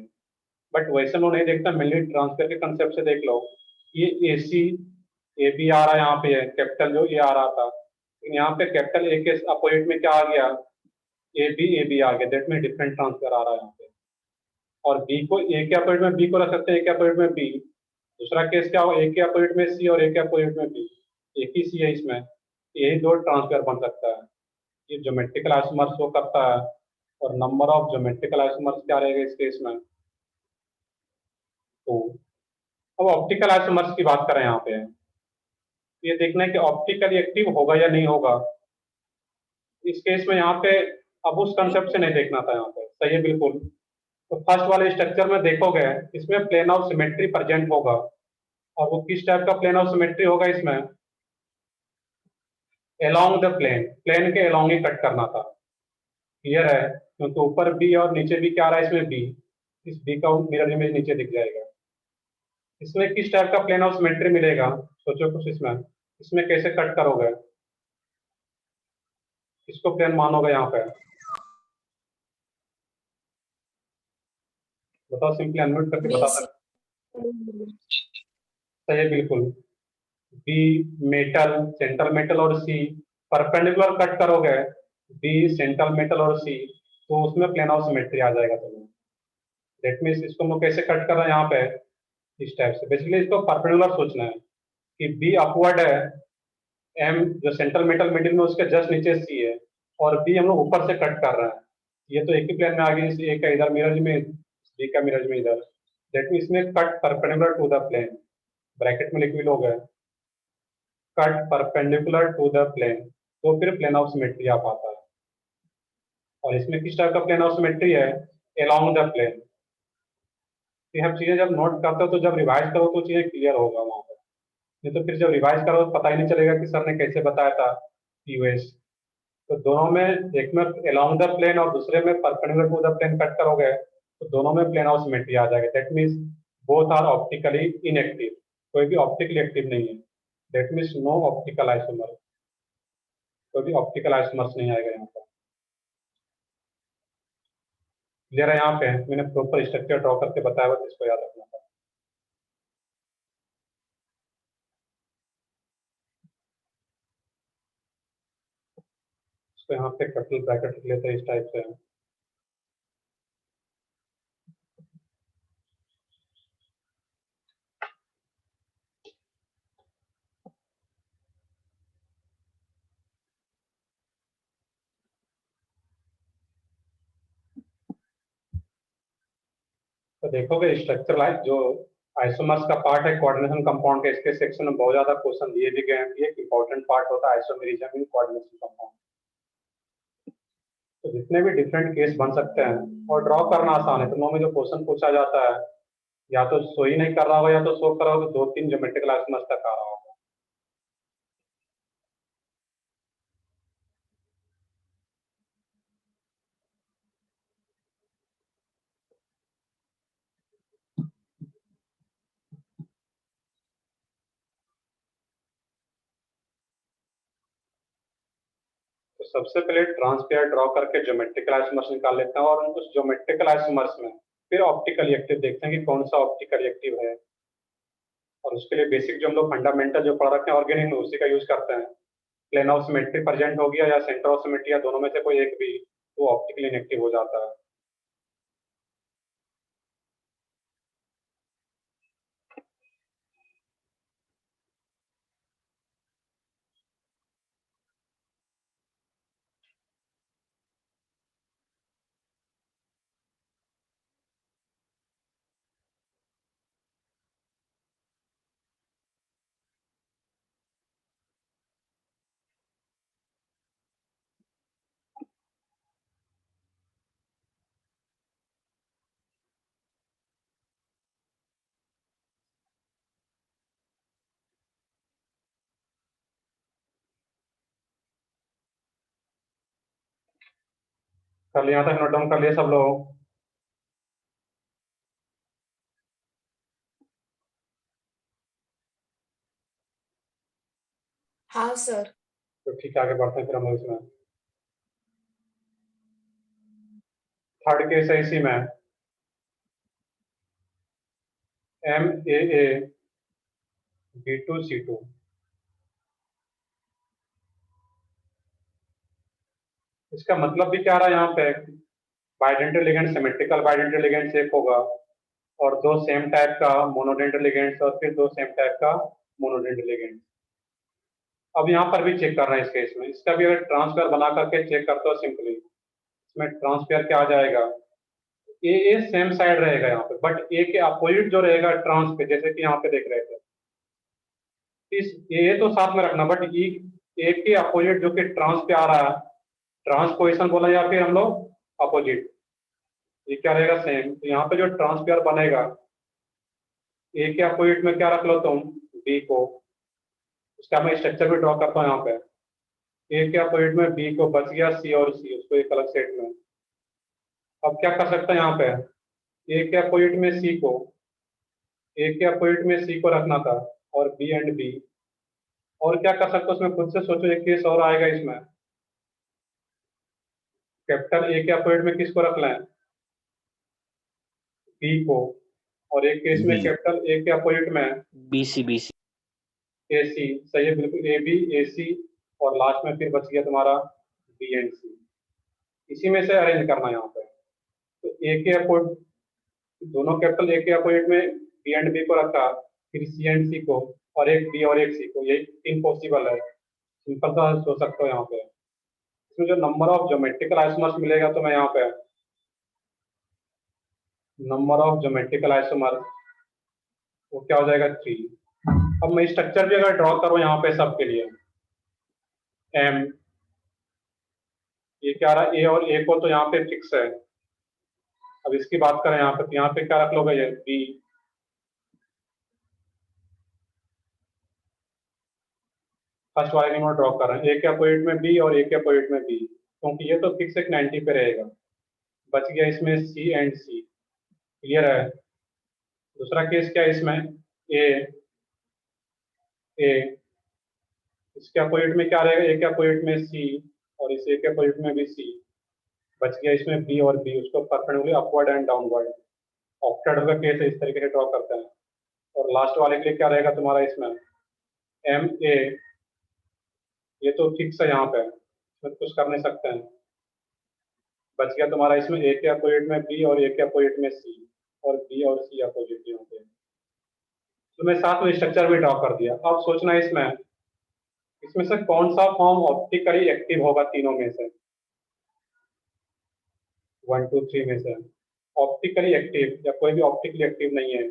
बट वैसे लोग नहीं देखता, मेनली ट्रांसफर के कंसेप्ट से देख लो, ये ए सी ए बी आ रहा है यहाँ पे है, कैपिटल जो ये आ रहा था, लेकिन यहाँ पे कैपिटल ए के अपोजिट में क्या आ गया, ए बी आ गया, दैट में डिफरेंट ट्रांसफर आ रहा है यहाँ पे। और बी को ए के अपोजिट में बी को रख सकते हैं, ए के अपोजिट में बी। दूसरा केस क्या हो, ए के अपोजिट में सी और ए के अपोजिट में बी, एक ही सी है इसमें, यही दो ट्रांसफर बन सकता है। ये ज्योमेट्रिकल आइसोमर शो करता है, और नंबर ऑफ ज्योमेट्रिकल आइसोमर्स क्या रहेगा इस केस में, तो। अब ऑप्टिकल आइसोमर्स की बात करें यहाँ पे, ये देखना है कि ऑप्टिकली एक्टिव होगा या नहीं होगा। इस केस में यहाँ पे अब उस कंसेप्ट से नहीं देखना था, यहाँ पे सही है बिल्कुल। तो फर्स्ट वाले स्ट्रक्चर में देखोगे, इसमें प्लेन ऑफ सिमेट्री प्रेजेंट होगा, और वो किस टाइप का प्लेन ऑफ सिमेट्री होगा, इसमें अलोंग द प्लेन, प्लेन के अलोंग ही कट करना था, क्लियर है। क्योंकि ऊपर बी और नीचे भी क्या आ रहा है, इसमें बी, इस बी का मिरर इमेज नीचे दिख जाएगा। इसमें किस टाइप का प्लेन ऑफ सिमेट्री मिलेगा, सोचो कुछ। इसमें इसमें कैसे कट करोगे, इसको प्लेन मानोगे यहाँ पे, बताओ, सिंपली अनम्यूट करके बी बता सी सकते। सही है बिल्कुल। बी मेटल, सेंट्रल मेटल और सी परपेंडिकुलर कट करोगे, बी सेंट्रल मेटल और सी, तो उसमें प्लेन ऑफ सिमेट्री आ जाएगा तुम्हें। दैट मीन्स इसको हम कैसे कट कर रहे हैं यहाँ पे, इस टाइप से। बेसिकली इसको परपेंडिकुलर सोचना है कि बी अपवर्ड है, एम जो सेंट्रल मेटल मिडिल में उसके जस्ट नीचे सी है, और बी हम लोग ऊपर से कट कर रहे हैं। ये तो एक ही प्लेन में आ गई, इस ए का इधर मिरर में, बी का मिरर में इधर, दैट मीन्स इसमें cut perpendicular to the plane, bracket में लिख भी लोग है, cut perpendicular to the plane, तो फिर प्लेन ऑफ सिमेट्री आ पाता है। और इसमें किस टाइप का प्लेन ऑफ सिमेट्री है, अलोंग द प्लेन। ये हम चीजें जब नोट करते हो तो जब रिवाइज करो तो चीजें क्लियर होगा वहां पर, नहीं तो फिर जब रिवाइज करो तो पता ही नहीं चलेगा कि सर ने कैसे बताया था यूएस। तो दोनों में, एक में अलोंग द प्लेन और दूसरे में perpendicular to the plane cut करोगे, तो दोनों में प्लेन ऑफ सिमेट्री आ जाएगा। That means both are optically inactive, कोई भी ऑप्टिकली एक्टिव नहीं है। That means no optical isomer, कोई भी ऑप्टिकल आइसोमर्स नहीं आएगा यहाँ पर। क्लियर है यहाँ पे, मैंने प्रॉपर स्ट्रक्चर ड्रॉ करके बताया हुआ, इसको याद रखना था। इसको यहाँ पे कटल ब्रैकेट लिख लेते हैं इस टाइप से। तो देखोगे स्ट्रक्चर लाइक जो आइसोमर्स का पार्ट है कोऑर्डिनेशन कंपाउंड के, इसके सेक्शन में बहुत ज्यादा क्वेश्चन दिए भी गए हैं, ये एक इंपॉर्टेंट पार्ट होता है आइसोमेरिज्म इन कोऑर्डिनेशन कंपाउंड। तो जितने भी डिफरेंट केस बन सकते हैं और ड्रॉ करना आसान है, तो उनमें जो क्वेश्चन पूछा जाता है या तो शो ही नहीं कर रहा होगा या तो शो कर रहा होगा, तो 2-3 ज्योमेट्रिकल आइसोमर्स तक आ रहा होगा। तो सबसे पहले ट्रांसपेयर ड्रॉ करके ज्योमेट्रिकल आइसोमर्स निकाल लेते हैं और उस ज्योमेट्रिकल आइसोमर्स में फिर ऑप्टिकल रिएक्टिव देखते हैं कि कौन सा ऑप्टिकल रिएक्टिव है। और उसके लिए बेसिक जो हम लोग फंडामेंटल जो पढ़ रखे हैं ऑर्गेनिक में, उसी का यूज करते हैं। प्लेन ऑफ सिमेट्री प्रेजेंट हो गया या सेंटर ऑफ सिमेट्री या दोनों में से कोई एक भी, वो ऑप्टिकली इनएक्टिव हो जाता है। कर लिया, यहाँ तक नोट डाउन कर लिया सब लोग? हाँ सर। तो ठीक है, आगे बढ़ते हैं फिर हम लोग इसमें। थर्ड केस है इसी में, MAA B2C2। इसका मतलब भी क्या रहा है यहाँ पे, बाइडेंटल लिगेंड सिमेट्रिकल बाइडेंटल लिगेंड से एक होगा और दो सेम टाइप का मोनोडेंटल लिगेंड्स और फिर दो सेम टाइप का मोनोडेंटल लिगेंड। अब यहाँ पर भी चेक करना है इस केस में, इसका भी अगर ट्रांसपेयर बना करके चेक करते हो सिंपली, इसमें ट्रांसपेयर क्या आ जाएगा, ए सेम साइड रहेगा यहाँ पे, बट ए के अपोजिट जो रहेगा ट्रांस पे, जैसे कि यहाँ पे देख रहे थे, इस ए तो साथ में रखना, बट ई ए के अपोजिट जो कि ट्रांस पे आ रहा है, ट्रांसपोजिशन बोला या फिर हम लोग अपोजिट, ये क्या रहेगा सेम। तो यहाँ पे जो ट्रांसपेयर बनेगा, ए के अपोजिट में क्या रख लो तुम, बी को। उसका मैं स्ट्रक्चर भी ड्रॉ करता हूँ यहाँ पे, ए के अपोजिट में बी को, बच गया सी और सी, उसको एक अलग सेट में। अब क्या कर सकते हैं यहाँ पे, ए के अपोजिट में सी को, ए के अपोजिट में सी को रखना था और बी एंड बी। और क्या कर सकते हो उसमें, खुद से सोचो, एक केस और आएगा इसमें, कैपिटल ए के अपोजिट में किसको रख लें, बी को, और एक केस में बी कैपिटल ए के अपोजिट में BC ए सी। सही है, बिल्कुल, ए बी ए सी, और लास्ट में फिर बच गया तुम्हारा बी एंड सी। इसी में से अरेंज करना है यहाँ पे। तो ए के अपोजिट, दोनों कैपिटल ए के अपोजिट में बी एंड बी को रखा, फिर सी एंड सी को, और एक बी और एक सी को, यही तीन पॉसिबल है। सिंपल सा सोच सकते हो यहाँ पे। इसमें जो नंबर ऑफ ज्योमेट्रिकल आइसोमर्स मिलेगा तो मैं यहाँ पे, नंबर ऑफ ज्योमेट्रिकल आइसोमर वो क्या हो जाएगा, 3। अब मैं स्ट्रक्चर भी अगर ड्रॉ करूँ यहाँ पे सबके लिए, एम, ये क्या रहा, ए और ए को तो यहाँ पे फिक्स है। अब इसकी बात करें यहाँ पे, तो यहाँ पे क्या रख लोगे, ये बी। फर्स्ट वाले में ड्रॉ कर रहे हैं, ए के अपोजिट में बी और ए के अपोजिट में बी, क्योंकि ये तो फिक्स एक 90 पे रहेगा। बच गया इसमें सी एंड सी। क्लियर है। दूसरा केस क्या है इसमें, ए ए, इसके अपोजिट में क्या रहेगा, ए के अपोजिट में सी, और इस ए के अपोजिट में भी सी। बच गया इसमें बी और बी, उसको perpendicular upward and downward, octet का केस है, इस तरीके से ड्रॉ करते हैं। और लास्ट वाले के लिए क्या रहेगा तुम्हारा इसमें, एम ए, ये तो फिक्स है यहाँ पे, इसमें कुछ कर नहीं सकते हैं। बच गया तुम्हारा इसमें ए के अपोजिट में बी और ए के अपोजिट में सी, और बी और सी अपोजिट ही होंगे। तो मैं साथ में स्ट्रक्चर भी ड्रॉ कर दिया। अब सोचना है इसमें, इसमें से कौन सा फॉर्म ऑप्टिकली एक्टिव होगा तीनों में से, 1 2 3 में से ऑप्टिकली एक्टिव, या कोई भी ऑप्टिकली एक्टिव नहीं है।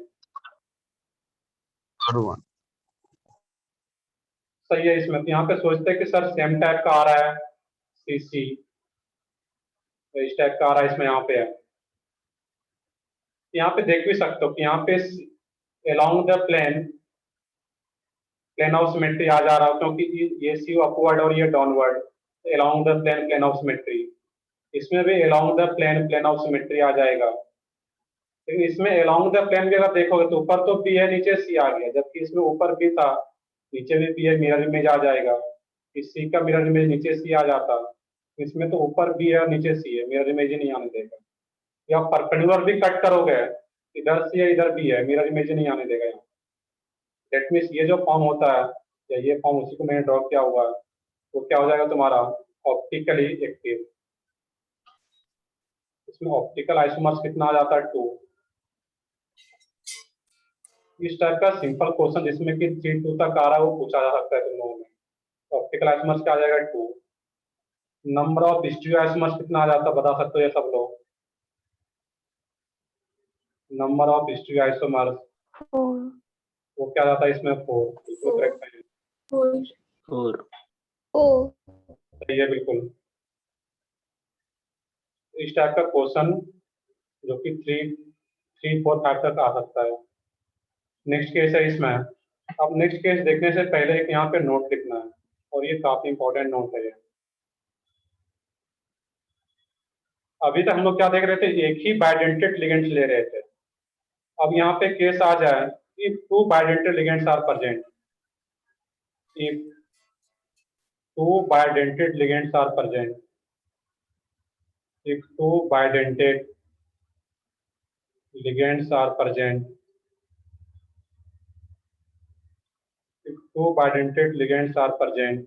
और 1। सही है। इसमें तो यहाँ पे सोचते हैं कि सर सेम टाइप का आ रहा है CC, इस टाइप का आ रहा है, इसमें यहाँ पे है। यहाँ पे देख भी सकते हो कि यहाँ पे along the plane of symmetry आ जा रहा हो, क्योंकि ये सी अपवर्ड और ये downward, along the plane of symmetry. इसमें भी along the plane of symmetry आ जाएगा। लेकिन इसमें along द प्लेन भी अगर देखोगे तो ऊपर तो P है, नीचे C आ गया, जबकि इसमें ऊपर भी था, नीचे भी P है, मिरर इमेज आ जाएगा। इस C का मिरर इमेज नीचे C आ जाता, इसमें तो ऊपर B है और नीचे C है, मिरर इमेज ही नहीं आने देगा। या परपेंडिकुलर भी कट करोगे, इधर C है इधर B है, मिरर इमेज नहीं आने देगा यहाँ। दैट मीन्स ये जो फॉर्म होता है, या ये फॉर्म उसी को मैंने ड्रॉ किया हुआ है, वो क्या हो जाएगा तुम्हारा ऑप्टिकली एक्टिव। इसमें ऑप्टिकल आइसोमर्स कितना आ जाता है 2। इस टाइप का सिंपल क्वेश्चन जिसमें कि 3-2 तक आ रहा है वो पूछा जा सकता है तुम लोगों में। ऑप्टिकल आइसोमर्स क्या आ जाएगा 2। नंबर ऑफ स्टीरियो आइसोमर्स कितना आ जाता है बता सकते हो ये सब लोग? Number of stereo isomers 4. वो क्या जाता है इसमें 4। बिल्कुल करेक्ट है, 4. 4। O. सही है बिल्कुल। इस टाइप का क्वेश्चन जो कि 3, 4, 5 तक आ सकता है। नेक्स्ट केस है इसमें। अब नेक्स्ट केस देखने से पहले एक यहाँ पे नोट लिखना है, और ये काफी इंपॉर्टेंट नोट है ये। अभी तक हम लोग क्या देख रहे थे, एक ही बाइडेंटेड लिगेंड्स ले रहे थे। अब यहाँ पे केस आ जाए if 2 bidentate ligands are present, if 2 bidentate ligands are present, if 2 bidentate ligands are present, if 2 bidentate ligands are present,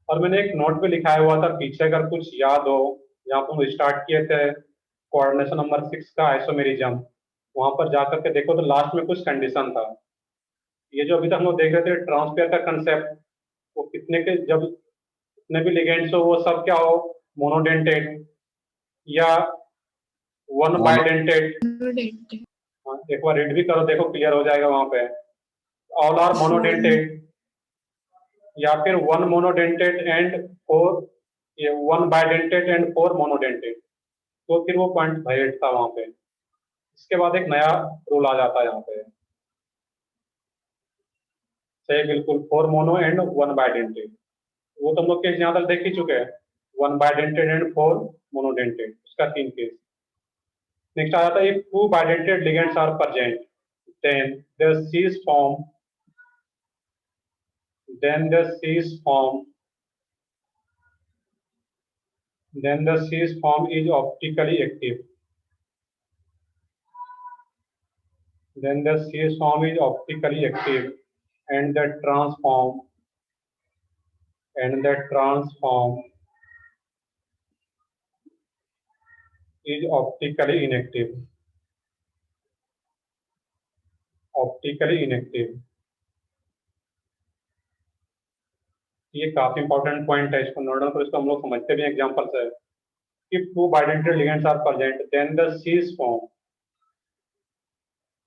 और मैंने एक नोट पे लिखाया हुआ था पीछे, अगर कुछ याद हो, जहाँ पर हम स्टार्ट किए थे कोऑर्डिनेशन नंबर 6 का आइसोमेरिज्म, वहां पर जाकर के देखो तो लास्ट में कुछ कंडीशन था। ये जो अभी तक हम लोग देख रहे थे ट्रांसपेयर का कंसेप्ट, वो कितने के जब जितने भी लिगेंड्स हो वो सब क्या हो, मोनोडेंटेट या वन बाइडेंटेट। एक बार रीड भी करो, देखो क्लियर हो जाएगा वहां पे। ऑल आर मोनोडेंटेट, या फिर 1 मोनोडेंटेट एंड 4, ये 1 बाइडेंटेट एंड 4 मोनोडेंटेट। तो फिर वो पॉइंट वैलिड था वहां पे। इसके बाद एक नया रूल आ जाता है यहाँ पे, सही बिल्कुल, 4 मोनो एंड 1 बाइडेंटेट। वो तो हम लोग केस यहाँ तक देख ही चुके हैं, 1 बाइडेंटेड एंड 4 मोनोडेंटेड, उसका 3 केस। नेक्स्ट आ जाता है if 2 bidentate ligands are present, then the cis form, then the cis form is optically active, then the cis form is optically active, and the transform is optically inactive. ये काफी important point है, इसको note तो इसको हम लोग समझते भी एग्जांपल से। if 2 bidentate ligands are present, then the cis form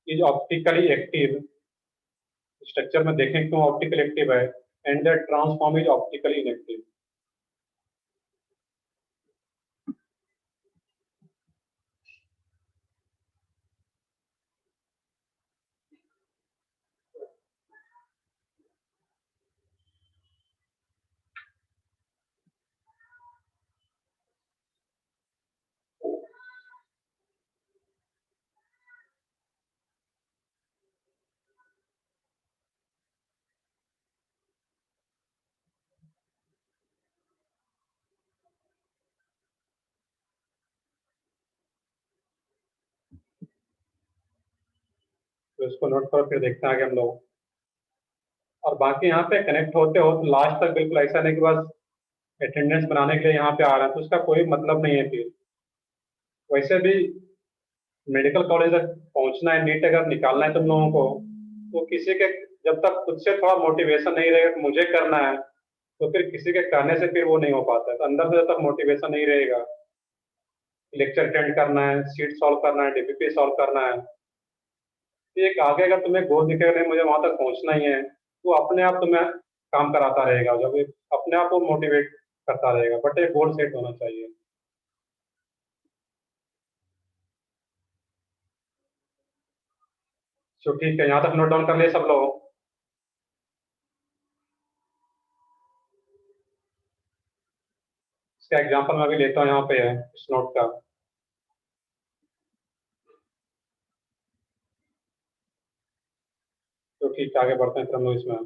is optically active. Structure में देखें क्यों ऑप्टिकल एक्टिव है, and the trans form is optically inactive. तो इसको नोट करो, फिर देखते हैं आगे हम लोग। और बाकी यहाँ पे कनेक्ट होते हो तो लास्ट तक बिल्कुल ऐसा नहीं कि बस अटेंडेंस बनाने के लिए यहाँ पे आ रहे हैं, तो उसका कोई मतलब नहीं है। फिर वैसे भी मेडिकल कॉलेज तक पहुँचना है, नीट अगर निकालना है तुम लोगों को, तो किसी के जब तक खुद से थोड़ा मोटिवेशन नहीं रहेगा मुझे करना है, तो फिर किसी के कहने से फिर वो नहीं हो पाता है। तो अंदर से जब तक मोटिवेशन नहीं रहेगा, लेक्चर अटेंड करना है, सीट सॉल्व करना है, डीपीपी सॉल्व करना है, एक आगे अगर तुम्हें गोल दिखेगा नहीं मुझे वहां तक पहुंचना ही है, तो अपने आप तुम्हें काम कराता रहेगा, जब एक अपने आप को मोटिवेट करता रहेगा, बट एक गोल सेट होना चाहिए। तो ठीक है, यहाँ तक नोट डाउन कर लिए सब लोग? इसका एग्जांपल मैं भी लेता हूँ, यहाँ पे है इस नोट का। तो ठीक है, आगे बढ़ते हैं फिर हम लोग इसमें।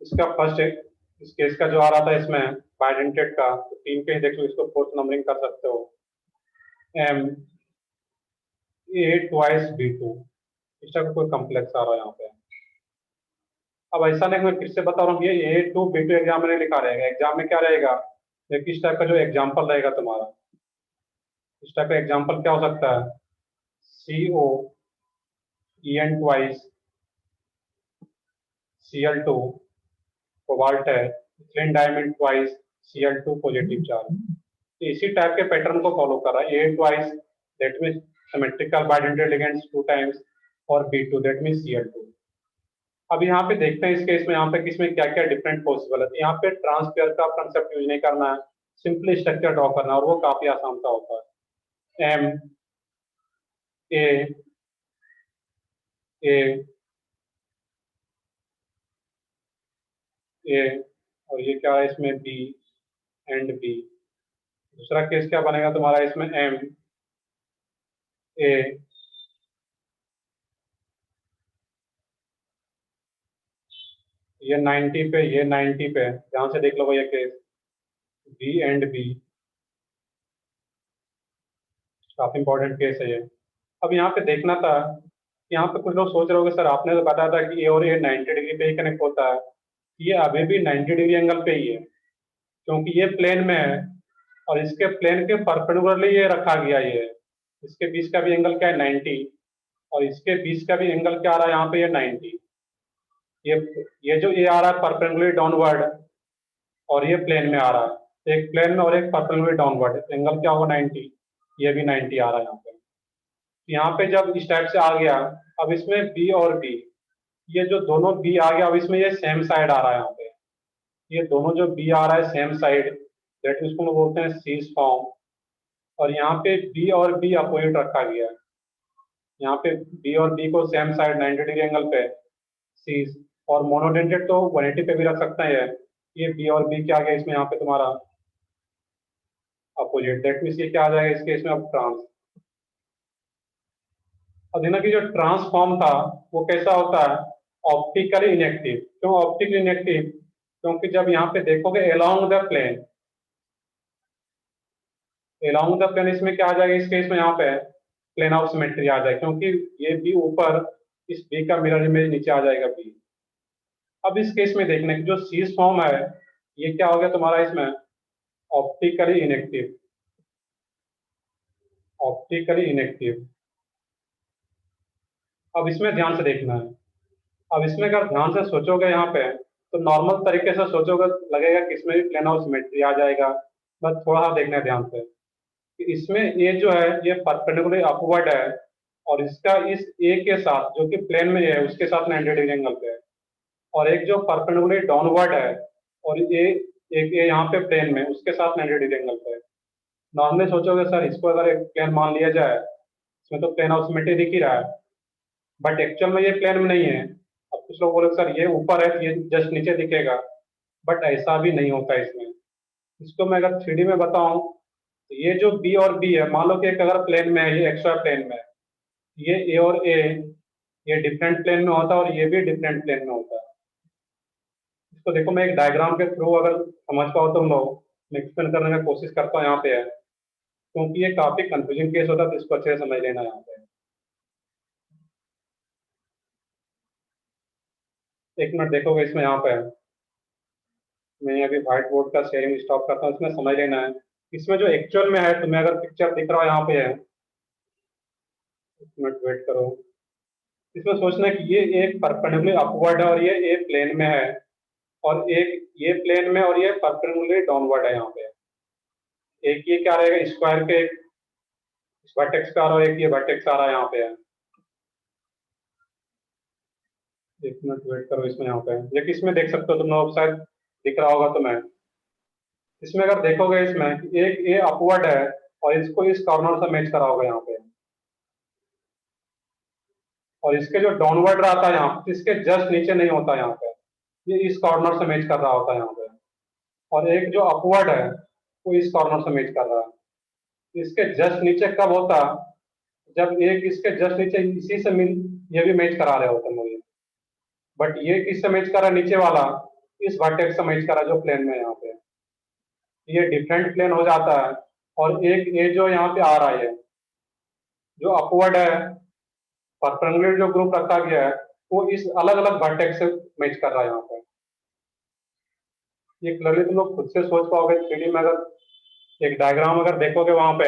इसका फर्स्ट इस केस का जो आ रहा था इसमें बाइडेंटेड का, तो 3 के ही देख लो, इसको 4th नंबरिंग कर सकते हो। एम ए ट्वाइस B2, इसका कोई कॉम्प्लेक्स आ रहा है यहाँ पे। अब ऐसा नहीं, मैं फिर से बता रहा हूँ, ये A2 B2 एग्जाम में नहीं लिखा रहेगा। एग्जाम में क्या रहेगा, ये किस टाइप का जो एग्जाम्पल रहेगा तुम्हारा, इस टाइप का एग्जाम्पल क्या हो सकता है, COEN ट्वाइस Cl2 कोबाल्ट है, ethylene diamond twice Cl2 positive charge. तो इसी टाइप के पैटर्न को फॉलो कर रहा है। A twice that means symmetrical bidentate ligands 2 times, और B2 दैट मींस Cl2। अब यहाँ पे देखते हैं इस केस में यहाँ पे किसमें क्या क्या डिफरेंट पॉसिबल है। तो यहाँ पे ट्रांसपेयर का कंसेप्ट यूज नहीं करना है, सिंपली स्ट्रक्चर ड्रॉ करना है, और वो काफी आसान सा होता है। M A A A, और ये क्या है इसमें B एंड B। दूसरा केस क्या बनेगा तुम्हारा इसमें, M A ये 90 पे, ये 90 पे, ध्यान से देख लो भैया केस, B एंड B, काफी इंपॉर्टेंट केस है ये। अब यहाँ पे देखना था, यहाँ पे कुछ लोग सोच रहे होंगे सर आपने तो बताया था कि ए और ए 90 डिग्री पे ही कनेक्ट होता है। ये अभी भी 90 डिग्री एंगल पे ही है, क्योंकि ये प्लेन में है और इसके प्लेन के परपेंडिकुलरली ये रखा गया। ये इसके बीच का भी एंगल क्या है, 90, और इसके बीच का भी एंगल क्या आ रहा है यहाँ पे, ये 90। ये जो ए आ रहा है परपेंडिकुलरली डाउनवर्ड, और ये प्लेन में आ रहा है, एक प्लेन में और एक परपेंडिकुलरली डाउनवर्ड, एंगल क्या होगा, 90। ये भी 90 आ रहा है यहाँ पे। यहाँ पे जब इस टाइप से आ गया, अब इसमें बी और बी, ये जो दोनों बी आ गया, अब इसमें ये सेम साइड आ रहा है यहाँ पे। ये दोनों जो बी आ रहा है सेम साइड, दैट इसको हम बोलते हैं सीज फॉर्म। और यहाँ पे बी और बी अपोजिट रखा गया है, यहाँ पे बी और बी को सेम साइड 90 डिग्री एंगल पे सीज, और मोनोडेंटेड तो 180 पे भी रख सकते हैं। ये बी और बी क्या आ गया इसमें यहाँ पे तुम्हारा अपोजिट, दैट मीन्स ये क्या आ जाएगा इसके इसमें अब ट्रांस। और देखना कि जो ट्रांसफॉर्म था वो कैसा होता है, ऑप्टिकली इनएक्टिव। क्यों ऑप्टिकली इनएक्टिव, क्योंकि जब यहाँ पे देखोगे along the plane, along the plane इसमें क्या आ जाएगा इस केस में, यहाँ पे प्लेन ऑफ सिमेट्री आ जाएगा, क्योंकि ये बी ऊपर, इस बी का मिरर इमेज नीचे आ जाएगा बी। अब इस केस में देखने की जो सीज फॉर्म है, ये क्या हो गया तुम्हारा इसमें ऑप्टिकली इनएक्टिव, ऑप्टिकली इनएक्टिव। अब इसमें ध्यान से देखना है। अब इसमें अगर ध्यान से सोचोगे यहाँ पे, तो नॉर्मल तरीके से सोचोगे लगेगा कि इसमें भी प्लेन ऑफ सिमेट्री आ जाएगा, बस थोड़ा सा देखना है ध्यान से कि इसमें ये जो है ये परपेंडिकुलर अपवर्ड है, और इसका इस ए के साथ जो कि प्लेन में है उसके साथ 90 डिग्री एंगल पे है, और एक जो परपेंडिकुलर डाउनवर्ड है, और ये एक ये यहाँ पे प्लेन में उसके साथ 90 डिग्री एंगल पे है। नॉर्मली सोचोगे सर इसको अगर एक प्लेन मान लिया जाए, इसमें तो प्लेन ऑफ सिमेट्री दिख ही रहा है, बट एक्चुअल में ये प्लेन में नहीं है। अब कुछ लोग बोले सर ये ऊपर है तो ये जस्ट नीचे दिखेगा, बट ऐसा भी नहीं होता इसमें। इसको मैं अगर 3D में बताऊं, तो ये जो बी और बी है, मान लो कि एक अगर प्लेन में है, ये एक्स्ट्रा प्लेन में है, ये ए और ए ये डिफरेंट प्लेन में होता है, और ये भी डिफरेंट प्लेन में होता है। इसको देखो मैं एक डायग्राम के थ्रू अगर समझ पाओ तुम लोग, मैं एक्सप्लेन करने की कोशिश करता हूँ यहाँ पे है, क्योंकि ये काफी कंफ्यूजिंग केस होता है, तो इसको अच्छे से समझ लेना यहाँ पे। एक मिनट देखोगे इसमें यहाँ पे, मैं अभी व्हाइट बोर्ड का शेयरिंग स्टॉप करता हूँ, इसमें समझ लेना है। इसमें जो एक्चुअल में है, तुम्हें अगर पिक्चर दिख रहा है यहाँ पे है, एक मिनट वेट करो। इसमें सोचना है कि ये एक परपेंडिकुलर अपवर्ड है और ये ए प्लेन में है, और एक ये प्लेन में और ये परपेंडिकुलर डाउनवर्ड है यहाँ पे। एक ये क्या रहेगा, स्क्वायर के वर्टेक्स पे आ रहा है, एक ये वर्टेक्स आ रहा है यहाँ पे है। एक मिनट वेट करो, इसमें यहाँ पे लेकिन इसमें देख सकते हो तुम लोग, शायद दिख रहा होगा तुम्हें। इसमें अगर देखोगे इसमें एक ये अपवर्ड है और इसको इस कॉर्नर से मैच करा होगा यहाँ पे, और इसके जो डाउनवर्ड रहता है यहाँ पे, इसके जस्ट नीचे नहीं होता यहाँ पे, ये इस कॉर्नर से मैच कर रहा होता है यहाँ पे। और एक जो अपवर्ड है वो इस कॉर्नर से मैच कर रहा है। इसके जस्ट नीचे कब होता, जब एक इसके जस्ट नीचे इसी से मिल ये भी मैच करा रहे होते हैं मुझे, बट ये किससे मैच कर रहा है, नीचे वाला इस वर्टेक्स से मैच कर रहा है जो प्लेन में यहाँ पे, ये डिफरेंट प्लेन हो जाता है। और एक ये जो यहाँ पे आ रहा है जो अपवर्ड है, परपेंडिकुलर जो ग्रुप रखा गया है वो इस अलग अलग वर्टेक्स से मैच कर रहा है यहाँ पे। ये क्लियरली तुम लोग खुद से सोच पाओगे 3D में, अगर एक डायग्राम अगर देखोगे वहां पे।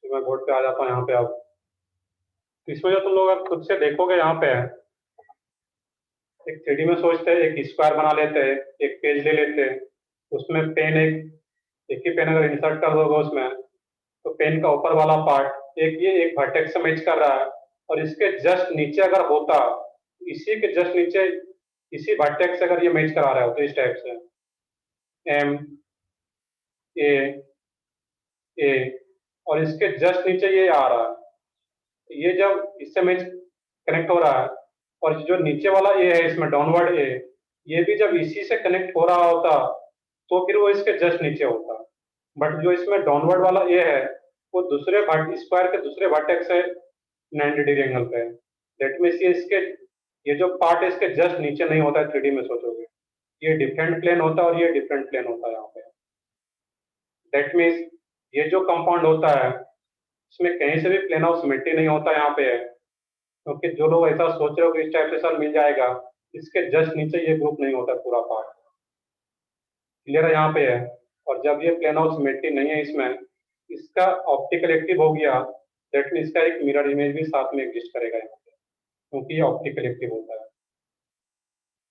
तो मैं बोर्ड पे आ जाता हूँ यहाँ पे अब। तो इसमें जो तुम लोग अगर खुद से देखोगे यहाँ पे, एक 3D में सोचते हैं, एक स्क्वायर बना लेते हैं, एक पेज ले लेते हैं, उसमें पेन एक ही पेन अगर इंसर्ट कर दोगे उसमें, तो पेन का ऊपर वाला पार्ट एक ये एक वर्टेक्स से मैच कर रहा है, और इसके जस्ट नीचे अगर होता, इसी के जस्ट नीचे इसी वर्टेक्स से अगर ये मैच करा रहा हो तो इस टाइप से एम ए ए, और इसके जस्ट नीचे ये आ रहा है, ये जब इससे मैच कनेक्ट हो रहा है, और जो नीचे वाला ए है इसमें डाउनवर्ड ए, ये भी जब इसी से कनेक्ट हो रहा होता तो फिर वो इसके जस्ट नीचे होता। बट जो इसमें डाउनवर्ड वाला ए है वो दूसरे स्क्वायर के दूसरे वर्टेक्स से 90 डिग्री एंगल पे है। दैट मीन्स ये जो पार्ट है इसके जस्ट नीचे नहीं होता है 3D में सोचोगे, ये डिफरेंट प्लेन होता है और ये डिफरेंट प्लेन होता है यहाँ पे। दैट मीन्स ये जो कंपाउंड होता है इसमें कहीं से भी प्लेन ऑफ सिमेट्री नहीं होता यहाँ पे है, क्योंकि जो लोग ऐसा सोच रहे हो कि इस टाइप से सर मिल जाएगा, इसके जस्ट नीचे ये ग्रुप नहीं होता पूरा पार्ट। क्लियर है यहाँ पे है। और जब ये प्लेन ऑफ सिमेट्री नहीं है इसमें, इसका ऑप्टिकल एक्टिव हो गया, दैट मीन इसका एक मिरर इमेज भी साथ में एग्जिस्ट करेगा यहाँ पे, क्योंकि ये ऑप्टिकल एक्टिव होता है।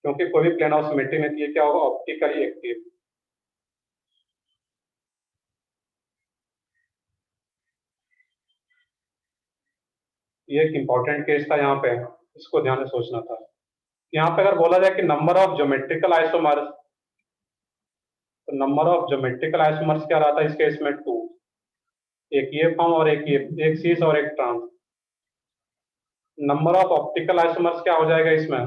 क्योंकि कोई भी प्लेन ऑफ सिमेट्री में ये क्या होगा, ऑप्टिकली एक्टिव। ये एक इंपॉर्टेंट केस था यहाँ पे, इसको ध्यान से सोचना था। यहाँ पे अगर बोला जाए कि नंबर ऑफ ज्योमेट्रिकल आइसोमर्स, तो नंबर ऑफ ज्योमेट्रिकल आइसोमर्स क्या रहा था इस केस में 2, एक ये फॉर्म और एक सीस और एक trans. Number of optical isomers क्या हो जाएगा इसमें,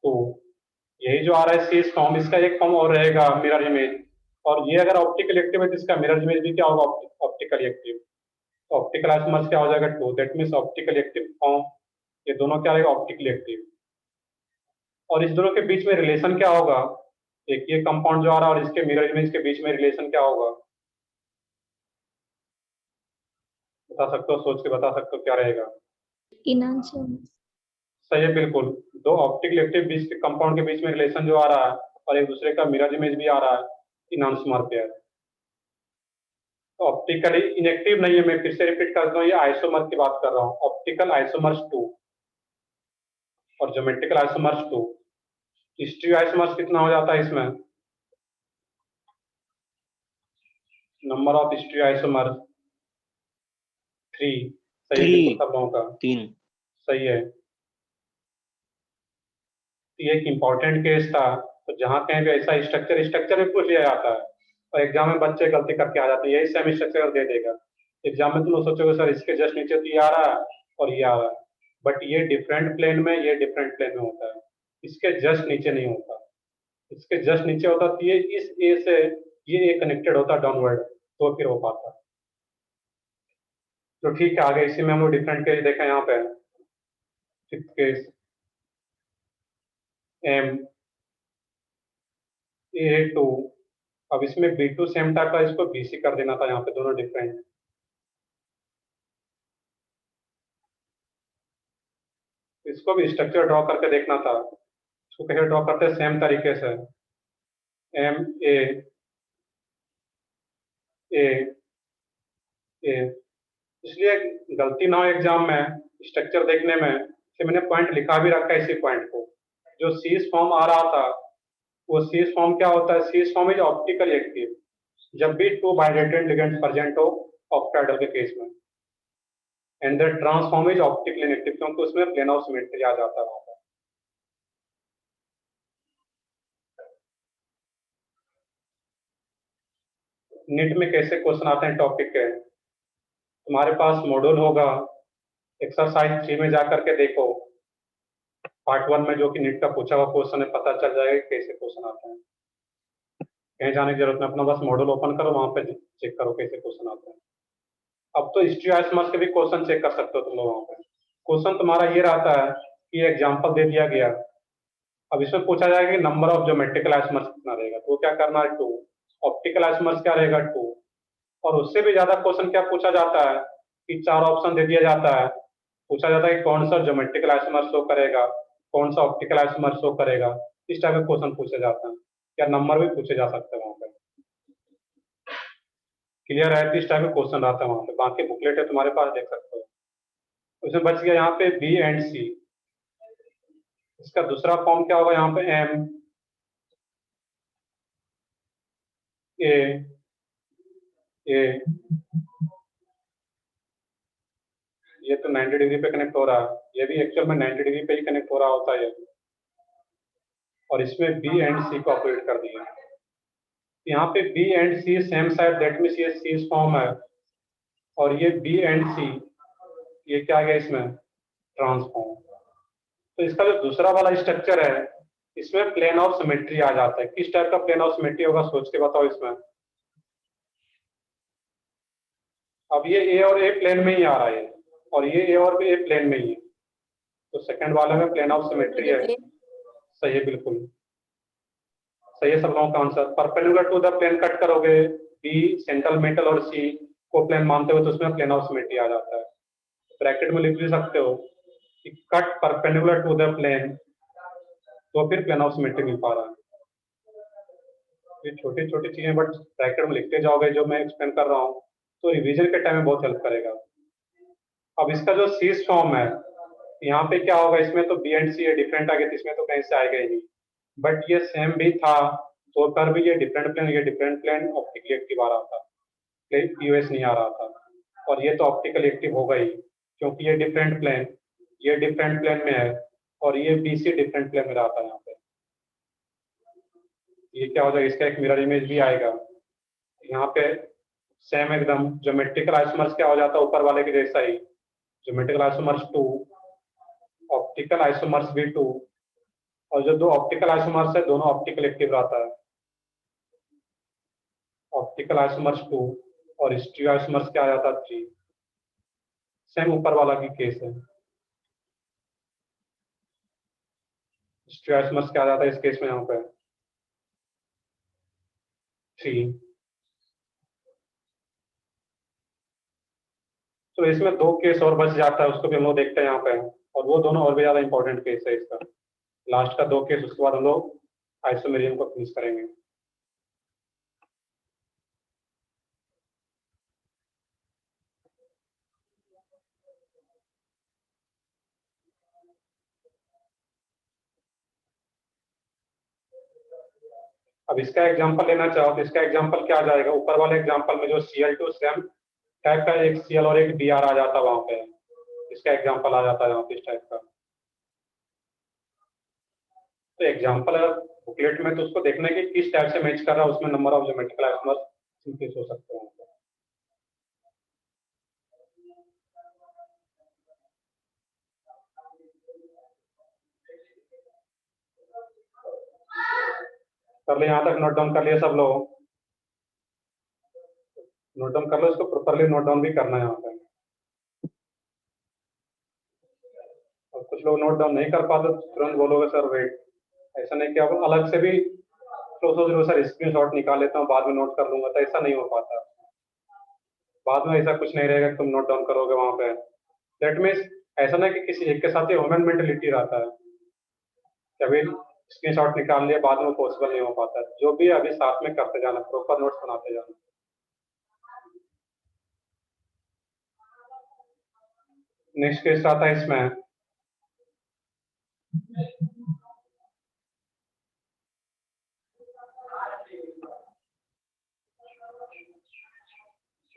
तो यही जो आ रहा है सीस फॉर्म, इसका एक फॉर्म और रहेगा मिरर इमेज, और ये अगर ऑप्टिकल एक्टिव है तो इसका मिरर इमेज भी क्या होगा, ऑप्टिकल एक्टिव। ऑप्टिकल आइसोमर्स क्या हो जाएगा 2, that means optical active form, ये दोनों क्या रहेगा, ऑप्टिकल एक्टिव। और इस दोनों के बीच में रिलेशन क्या होगा, एक ये कंपाउंड जो आ रहा है और इसके मिरर इमेज के बीच में रिलेशन क्या होगा, बता सकते हो, सोच के बता सकते हो क्या रहेगा। सही है, बिल्कुल। दो ऑप्टिकल एक्टिव बीच के कंपाउंड के बीच में रिलेशन जो आ रहा है और एक दूसरे का मिरर इमेज भी आ रहा है, इनॉन्सोमर पेयर। ऑप्टिकली इनएक्टिव नहीं है, मैं फिर से रिपीट करता हूँ, ये आइसोमर की बात कर रहा हूँ, ऑप्टिकल आइसोमर्स 2 और ज्योमेट्रिकल आइसोमर्स 2। स्टीरियो आइसोमर्स कितना हो जाता है इसमें, नंबर ऑफ स्टीरियो आइसोमर्स 3। सही है सब लोगों का, 3 सही है। ये एक इम्पोर्टेंट केस था, तो जहाँ कहीं भी ऐसा स्ट्रक्चर में पूछ लिया जाता है और एग्जाम में बच्चे गलती करके आ जाते हैं, यही सेम स्ट्रक्चर दे देगा एग्जाम में, तुम लोग सोचोगे सर इसके जस्ट नीचे तो ये आ रहा है और ये आ रहा है, बट ये डिफरेंट प्लेन में, ये डिफरेंट प्लेन में होता है, इसके जस्ट नीचे नहीं होता। इसके जस्ट नीचे होता तो ये इस ए से ये ए कनेक्टेड होता डाउनवर्ड, तो फिर हो पाता। तो ठीक है, आगे इसी में हम लोग डिफरेंट केस देखें यहाँ पे। फिफ्थ केस एम A2, अब इसमें B2 सेम टाइप का, इसको BC कर देना था यहाँ पे, दोनों डिफरेंट। इसको भी स्ट्रक्चर ड्रॉ करके देखना था, इसको कैसे ड्रॉ करते हैं सेम तरीके से, MA A A इसलिए गलती ना हो एग्जाम में स्ट्रक्चर देखने में कि मैंने पॉइंट लिखा भी रखा है इसी पॉइंट को। जो सीज फॉर्म आ रहा था वो सीज फॉर्म क्या होता है? Cis form is optical active जब भी टू बाइलेटरल लिगेंड्स प्रेजेंट हो ऑक्टाहेड्रल के केस में, and the trans form is optical inactive क्योंकि उसमें प्लेन ऑफ सिमेट्री आ जाता है वहां पर। नीट में कैसे क्वेश्चन आते हैं टॉपिक के, तुम्हारे पास मॉड्यूल होगा, एक्सरसाइज 3 में जाकर के देखो, पार्ट 1 में जो कि नीट का पूछा हुआ क्वेश्चन है, पता चल जाएगा कि कैसे क्वेश्चन आते हैं। कहीं जाने की जरूरत नहीं, अपना बस मॉड्यूल ओपन करो, वहां पे चेक करो कैसे क्वेश्चन आते हैं। अब तो हिस्ट्री आइसमर्स के भी क्वेश्चन चेक कर सकते हो तुम लोग वहां पे। क्वेश्चन तुम्हारा ये रहता है कि एग्जाम्पल दे दिया गया, अब इसमें पूछा जाएगा कि नंबर ऑफ ज्योमेट्रिकल आइसमर्स कितना रहेगा, तो क्या करना है 2, ऑप्टिकल आइसमर्स क्या रहेगा 2, और उससे भी ज्यादा क्वेश्चन क्या पूछा जाता है कि 4 ऑप्शन दे दिया जाता है, पूछा जाता है कि कौन सा ज्योमेट्रिकल आइसोमर शो करेगा, कौन सा ऑप्टिकल आइसोमर शो करेगा, इस टाइप के क्वेश्चन पूछे जाते हैं, या नंबर भी पूछे जा सकते हैं वहां पे। क्लियर है? इस टाइप के क्वेश्चन आता है वहां पे। बाकी बुकलेट है तुम्हारे पास, देख सकते हो। उसमें बच गया यहाँ पे बी एंड सी। इसका दूसरा फॉर्म क्या होगा यहाँ पे? एम ए ए, ये तो 90 डिग्री पे कनेक्ट हो रहा है, ये भी एक्चुअल में 90 डिग्री पे ही कनेक्ट हो रहा होता है, और इसमें बी एंड सी को ऑपरेट कर दिया। यहाँ पे B and C same side, that means ये सी फॉर्म है, और ये बी एंड सी ये क्या गया इसमें? ट्रांसफॉर्म। तो इसका जो दूसरा वाला स्ट्रक्चर है इसमें प्लेन ऑफ सिमेट्री आ जाता है। किस टाइप का प्लेन ऑफ सिमेट्री होगा सोच के बताओ इसमें। अब ये ए और ए प्लेन में ही आ रहा है, और ये ए और ए प्लेन में ही है, तो सेकंड वाले में प्लेन ऑफ सिमेट्री है। सही है, बिल्कुल सही है सब लोगों का answer. Perpendicular to the plane cut करोगे, बी सेंट्रल मेटल और सी को प्लेन मानते हो तो उसमें प्लेन ऑफ सिमेट्री आ जाता है। ब्रैकेट में लिख भी सकते हो कि cut perpendicular to the plane, तो फिर प्लेन ऑफ सिमेट्री मिल पा रहा है। ये छोटी छोटी चीजें बट ब्रैकेट में लिखते जाओगे जो मैं एक्सप्लेन कर रहा हूँ, तो रिवीजन के टाइम में बहुत हेल्प करेगा। अब इसका जो सीज फॉर्म है यहाँ पे क्या होगा, इसमें तो बी एंड सी है, डिफरेंट आ गया, इसमें तो कहीं से आएगा ही नहीं, बट ये सेम भी था तो पर भी ये डिफरेंट प्लेन, ये डिफरेंट प्लेन ऑप्टिकली एक्टिव आ रहा था, पीओएस नहीं आ रहा था, और ये तो ऑप्टिकली एक्टिव होगा ही क्योंकि ये डिफरेंट प्लेन में है, और ये बीसी डिफरेंट प्लेन में रहा था। यहाँ पे ये क्या हो जाएगा, इसका एक मिरर इमेज भी आएगा यहाँ पे, सेम एकदम ज्योमेट्रिकल आइसोमर्स क्या हो जाता है ऊपर वाले के जैसा ही, ज्योमेट्रिकल आइसोमर्स 2, ऑप्टिकल आइसोमर्स भी 2, और जो दो ऑप्टिकल आइसोमर्स है दोनों ऑप्टिकल एक्टिव रहता है, ऑप्टिकल आइसोमर्स 2, और स्टीरियो आइसोमर्स क्या आ जाता है 3, सेम ऊपर वाला की केस है। स्टीरियो आइसोमर्स क्या आ जाता है इस केस में यहाँ पे 3। तो इसमें 2 केस और बच जाता है, उसको भी हम लोग देखते हैं यहाँ पे, और वो दोनों और भी ज्यादा इंपॉर्टेंट केस है इसका। लास्ट का 2 केस, उसके बाद हम लोग आइसोमेरियम को फिनिश करेंगे। अब इसका एग्जांपल लेना चाहो तो इसका एग्जांपल क्या आ जाएगा, ऊपर वाले एग्जांपल में जो Cl2 सेम टाइप का एक Cl और एक Br आ जाता वहां पे, इसका एग्जांपल आ जाता है यहाँ पे इस टाइप का। तो एग्जांपल बुकलेट में तो उसको देखना है कि किस टाइप से मैच कर रहा है, उसमें number of geometrical isomers increase हो सकते हैं। कर ले, यहाँ तक नोट डाउन कर लिया सब लोग? नोट डाउन कर लो, इसको प्रॉपरली नोट डाउन भी करना है यहाँ पे। और कुछ लोग नोट डाउन नहीं कर पाते तो तुरंत बोलोगे सर वेट, ऐसा नहीं कि आप अलग से भी तो सोच लो सर स्क्रीन शॉट निकाल लेता हूँ बाद में नोट कर लूंगा, तो ऐसा नहीं हो पाता। बाद में ऐसा कुछ नहीं रहेगा कि तुम नोट डाउन करोगे वहां पे। दैट मीन्स ऐसा ना कि किसी एक के साथ ही ह्यूमन मेंटेलिटी रहता है, कभी स्क्रीन शॉट निकाल लिया बाद में पॉसिबल नहीं हो पाता। जो भी अभी साथ में करते जाना, प्रॉपर नोट्स बनाते जाना। नेक्स्ट केस आता है इसमें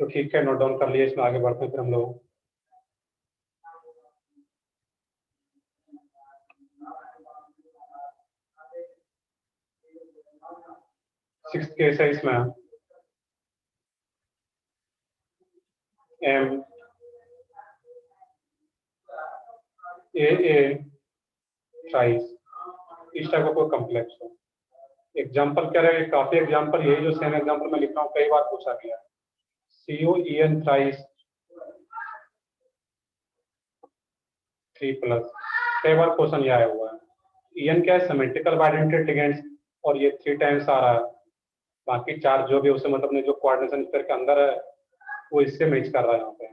तो ठीक है, नोट डाउन कर लिए, इसमें आगे बढ़ते हैं फिर हम लोग। सिक्स केस है इसमें एम ए ट्राइस, इस टाइप का कोई कॉम्प्लेक्स हो। एग्जाम्पल क्या रहेगा, काफी एग्जाम्पल यही जो सेम एग्जाम्पल मैं लिख रहा हूँ कई बार पूछा गया। COEN थ्राइस 3 प्लस, कई बार क्वेश्चन ये आया हुआ है। EN क्या है, सिमेट्रिकल बाइडेंटेड लिगेंड्स, और ये 3 टाइम्स आ रहा है। बाकी 4 जो भी उसे मतलब ने जो कोऑर्डिनेशन स्क्वायर के अंदर है वो इससे मैच कर रहा है यहाँ पे।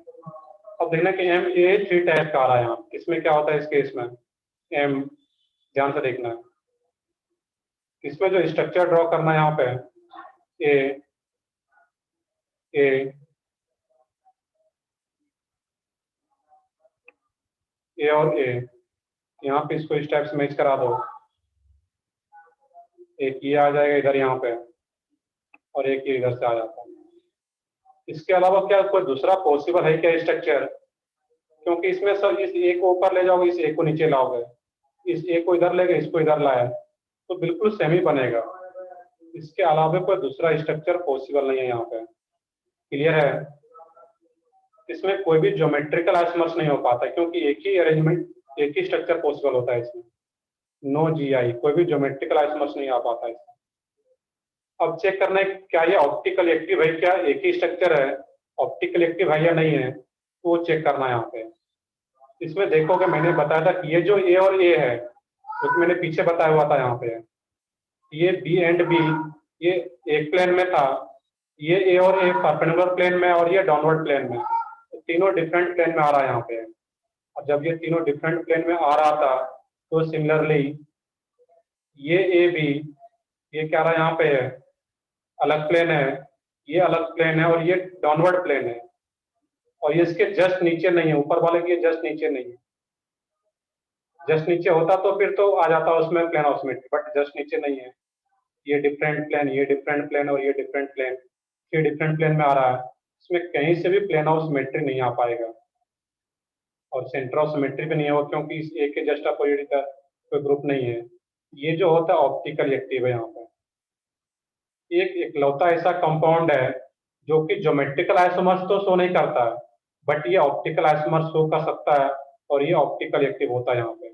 अब देखना कि MA 3 टाइप का आ रहा है यहाँ, इसमें क्या होता है इस केस में M, ध्यान से देखना है इसमें जो स्ट्रक्चर ड्रॉ करना है यहाँ पे ए और ए, यहाँ पे इसको इस टाइप से मैच करा दो। एक ये आ जाएगा इधर यहाँ पे और एक ये इधर से आ जाता है। इसके अलावा क्या कोई दूसरा पॉसिबल है क्या स्ट्रक्चर, क्योंकि इसमें सर इस ए को ऊपर ले जाओगे, इस ए को नीचे लाओगे, इस ए को इधर लेगे, इसको इधर लाए तो बिल्कुल सेम ही बनेगा। इसके अलावा कोई दूसरा स्ट्रक्चर पॉसिबल नहीं है यहाँ पे। क्लियर है? इसमें कोई भी ज्योमेट्रिकल आइसोमर्स नहीं हो पाता क्योंकि एक ही अरेंजमेंट, एक ही स्ट्रक्चर पॉसिबल होता है इसमें। नो GI, कोई भी ज्योमेट्रिकल आइसोमर्स नहीं आ पाता इसमें। अब चेक करना है क्या ये ऑप्टिकल एक्टिव है, क्या एक ही स्ट्रक्चर है, ऑप्टिकल एक्टिव है या नहीं है, तो वो चेक करना है यहाँ पे। इसमें देखोगे मैंने बताया था कि ये जो ए और ए है जो मैंने पीछे बताया हुआ था यहाँ पे, ये B एंड B ये एक प्लेन में था, ये ए और ए परपेंडिकुलर प्लेन में और ये डाउनवर्ड प्लेन में, तो तीनों डिफरेंट प्लेन में आ रहा है यहाँ पे। और जब ये तीनों डिफरेंट प्लेन में आ रहा था तो सिमिलरली ये AB ये क्या रहा यहाँ पे है, अलग प्लेन है, ये अलग प्लेन है और ये डाउनवर्ड प्लेन है, और ये इसके जस्ट नीचे नहीं है, ऊपर वाले के जस्ट नीचे नहीं है। जस्ट नीचे होता तो फिर तो आ जाता उसमें plane of symmetry, but just नीचे नहीं है। ये डिफरेंट प्लेन, ये डिफरेंट प्लेन और ये डिफरेंट प्लेन, ये डिफरेंट प्लेन में आ रहा है। इसमें कहीं से भी प्लेन ऑफ सिमेट्री नहीं आ पाएगा और सेंटर ऑफ सिमेट्री भी नहीं होगा क्योंकि इस ए के जस्ट अपोजिट का कोई ग्रुप नहीं है। ये जो होता है ऑप्टिकल एक्टिव है यहाँ पर। एक इकलौता ऐसा कंपाउंड है जो कि ज्योमेट्रिकल आइसोमर्स तो शो नहीं करता है, बट ये ऑप्टिकल आइसोमर्स शो कर सकता है और ये ऑप्टिकल एक्टिव होता है यहाँ पे।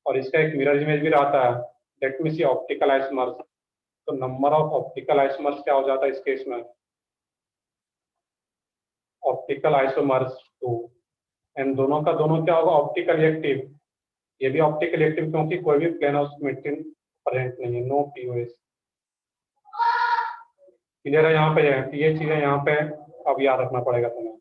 और इसका एक मिरर इमेज भी रहता है, लेट मी सी ऑप्टिकल आइसोमर्स। तो नंबर ऑफ ऑप्टिकल आइसोमर्स क्या हो जाता है इस केस में, ऑप्टिकल आइसोमर्स 2, एंड दोनों का दोनों क्या होगा, ऑप्टिकल एक्टिव। ये भी ऑप्टिकल एक्टिव क्योंकि कोई भी प्लेन ऑफ सिमेट्री प्रेजेंट नहीं है, नो POS। क्लियर है यहाँ पे? ये चीजें यहाँ पे अब याद रखना पड़ेगा तुम्हें।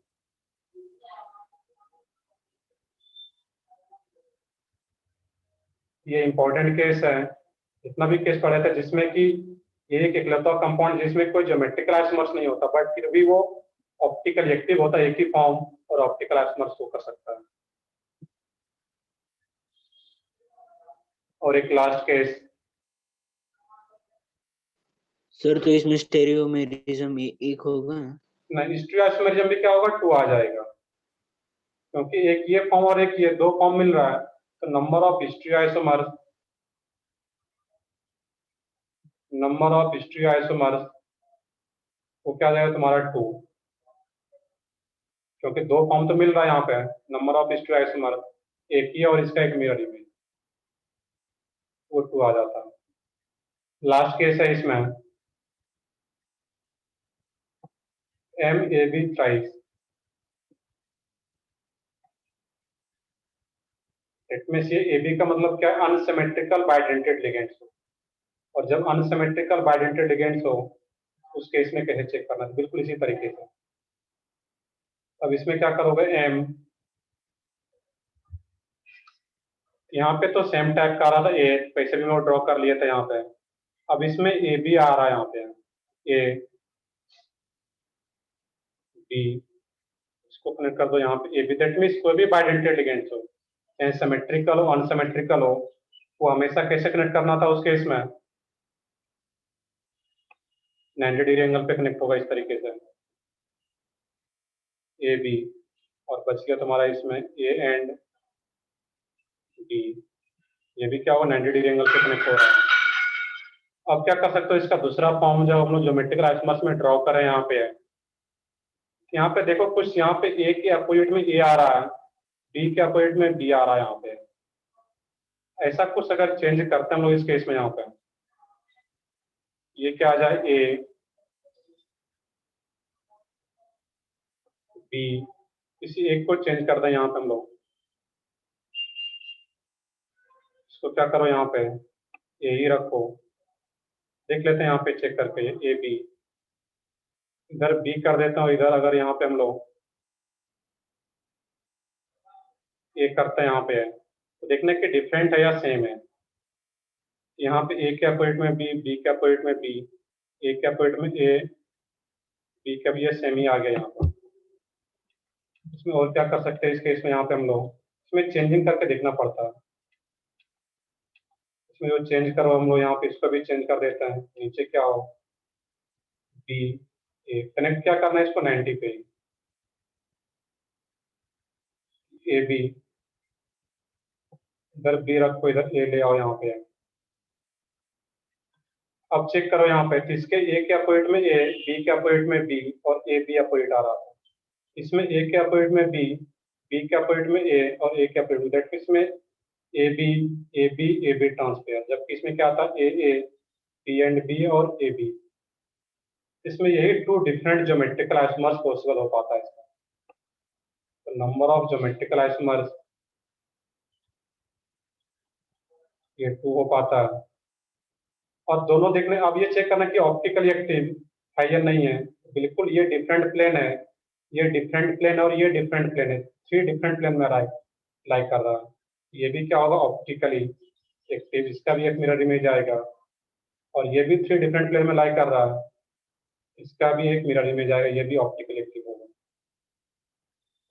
ये इंपॉर्टेंट केस है, जितना भी केस पढ़े थे जिसमें कि ये एक इकलौता कंपाउंड जिसमें कोई ज्योमेट्रिकल आइसोमर्स नहीं होता बट फिर भी वो ऑप्टिकल एक्टिव होता है, एक ही फॉर्म और ऑप्टिकल आइसोमर्स शो कर सकता है। और एक लास्ट केस सर, तो इसमें स्टेरियोमेरिज्म एक होगा? नहीं, स्टीरियोआइसोमेरिज्म भी क्या होगा, 2 आ जाएगा क्योंकि एक ये फॉर्म और एक ये, 2 फॉर्म मिल रहा है। तो number of stereoisomers, number of stereoisomers वो क्या आ जाएगा तुम्हारा 2, क्योंकि 2 फॉर्म तो मिल रहा है यहाँ पे। नंबर ऑफ स्टीरियोआइसोमर्स एक ही है और इसका एक मिरर इमेज, वो 2 आ जाता है। लास्ट केस है इसमें MAB थ्राइस। इसमें से AB का मतलब क्या है, अनसिमेट्रिकल बाइडेंटेड लिगेंड्स हो, और जब अनसिमेट्रिकल बाइडेंटेड लिगेंड्स हो उस केस में कैसे चेक करना है, बिल्कुल इसी तरीके से। अब इसमें क्या करोगे, M यहाँ पे तो सेम टाइप का आ रहा था, A पैसे भी मैं ड्रॉ कर लिया था यहाँ पे। अब इसमें AB आ रहा है यहाँ पे, A B, इसको कनेक्ट कर दो यहाँ पे ए बी। दैट मीन्स कोई भी बाइडेंटेड लिगेंड्स हो, चाहे सिमेट्रिकल हो अनसिमेट्रिकल हो, वो हमेशा कैसे कनेक्ट करना था उस केस में 90 डिग्री एंगल पे कनेक्ट होगा इस तरीके से ए बी, और बच गया तुम्हारा इसमें ए एंड डी, ये भी क्या होगा 90 डिग्री एंगल पे कनेक्ट हो रहा है। अब क्या कर सकते हो, इसका दूसरा फॉर्म जो हम लोग ज्योमेट्रिकल आइसोमर्स में ड्रॉ करें यहाँ पे है, यहाँ पे देखो कुछ यहाँ पे ए के अपोजिट में ए आ रहा है, बी के अपोजिट में बी आ रहा है, यहाँ पे ऐसा कुछ अगर चेंज करते हैं हम लोग इस केस में, यहाँ पे ये क्या आ जाए ए बी, किसी एक को चेंज कर दें यहाँ पे हम लोग, इसको क्या करो यहाँ पे ए ही रखो, देख लेते हैं यहाँ पे चेक करके ए बी, इधर बी कर देता हूँ, इधर अगर यहाँ पे हम लोग ए करते हैं यहाँ पे तो देखने के डिफरेंट है या सेम है। यहाँ पे ए के अपोजिट में बी, बी के अपोजिट में बी, ए के अपोजिट में ए, बी का भी ये सेम ही आ गया यहाँ पर। इसमें और क्या कर सकते हैं इस केस में, यहाँ पे हम लोग इसमें चेंजिंग करके देखना पड़ता है। इसमें जो चेंज करो हम लोग यहाँ पे इसको भी चेंज कर देते हैं, नीचे क्या हो बी ए, कनेक्ट क्या करना है इसको 90 पे, ए बी, इधर बी रखो, इधर ए ले आओ यहाँ पे। अब चेक करो यहाँ पे, इसके ए के अपोजिट में ए, बी के अपोजिट में बी और ए बी अपोजिट आ रहा था, इसमें ए के अपोजिट में बी, बी के अपोजिट में ए और ए के अपोजिट में, दैट इसमें A B A B A B trans pair, जबकि इसमें क्या था A A B and B और ए बी। इसमें यही 2 डिफरेंट ज्योमेट्रिकल आइसोमर्स पॉसिबल हो पाता है इसमें। तो नंबर ऑफ ज्योमेट्रिकल आइसोमर्स ये 2 हो पाता है। और दोनों देखने, अब ये चेक करना कि ऑप्टिकली एक्टिव है या नहीं है। बिल्कुल ये डिफरेंट प्लेन है, ये डिफरेंट प्लेन और ये डिफरेंट प्लेन है, 3 डिफरेंट प्लेन में लाइक कर रहा है। ये भी क्या होगा ऑप्टिकली एक्टिव, इसका भी एक मिरर इमेज आएगा, और ये भी 3 डिफरेंट प्लेन में लाइक कर रहा है, इसका भी एक मिरर इमेज आएगा, ये भी ऑप्टिकली एक्टिव होगा।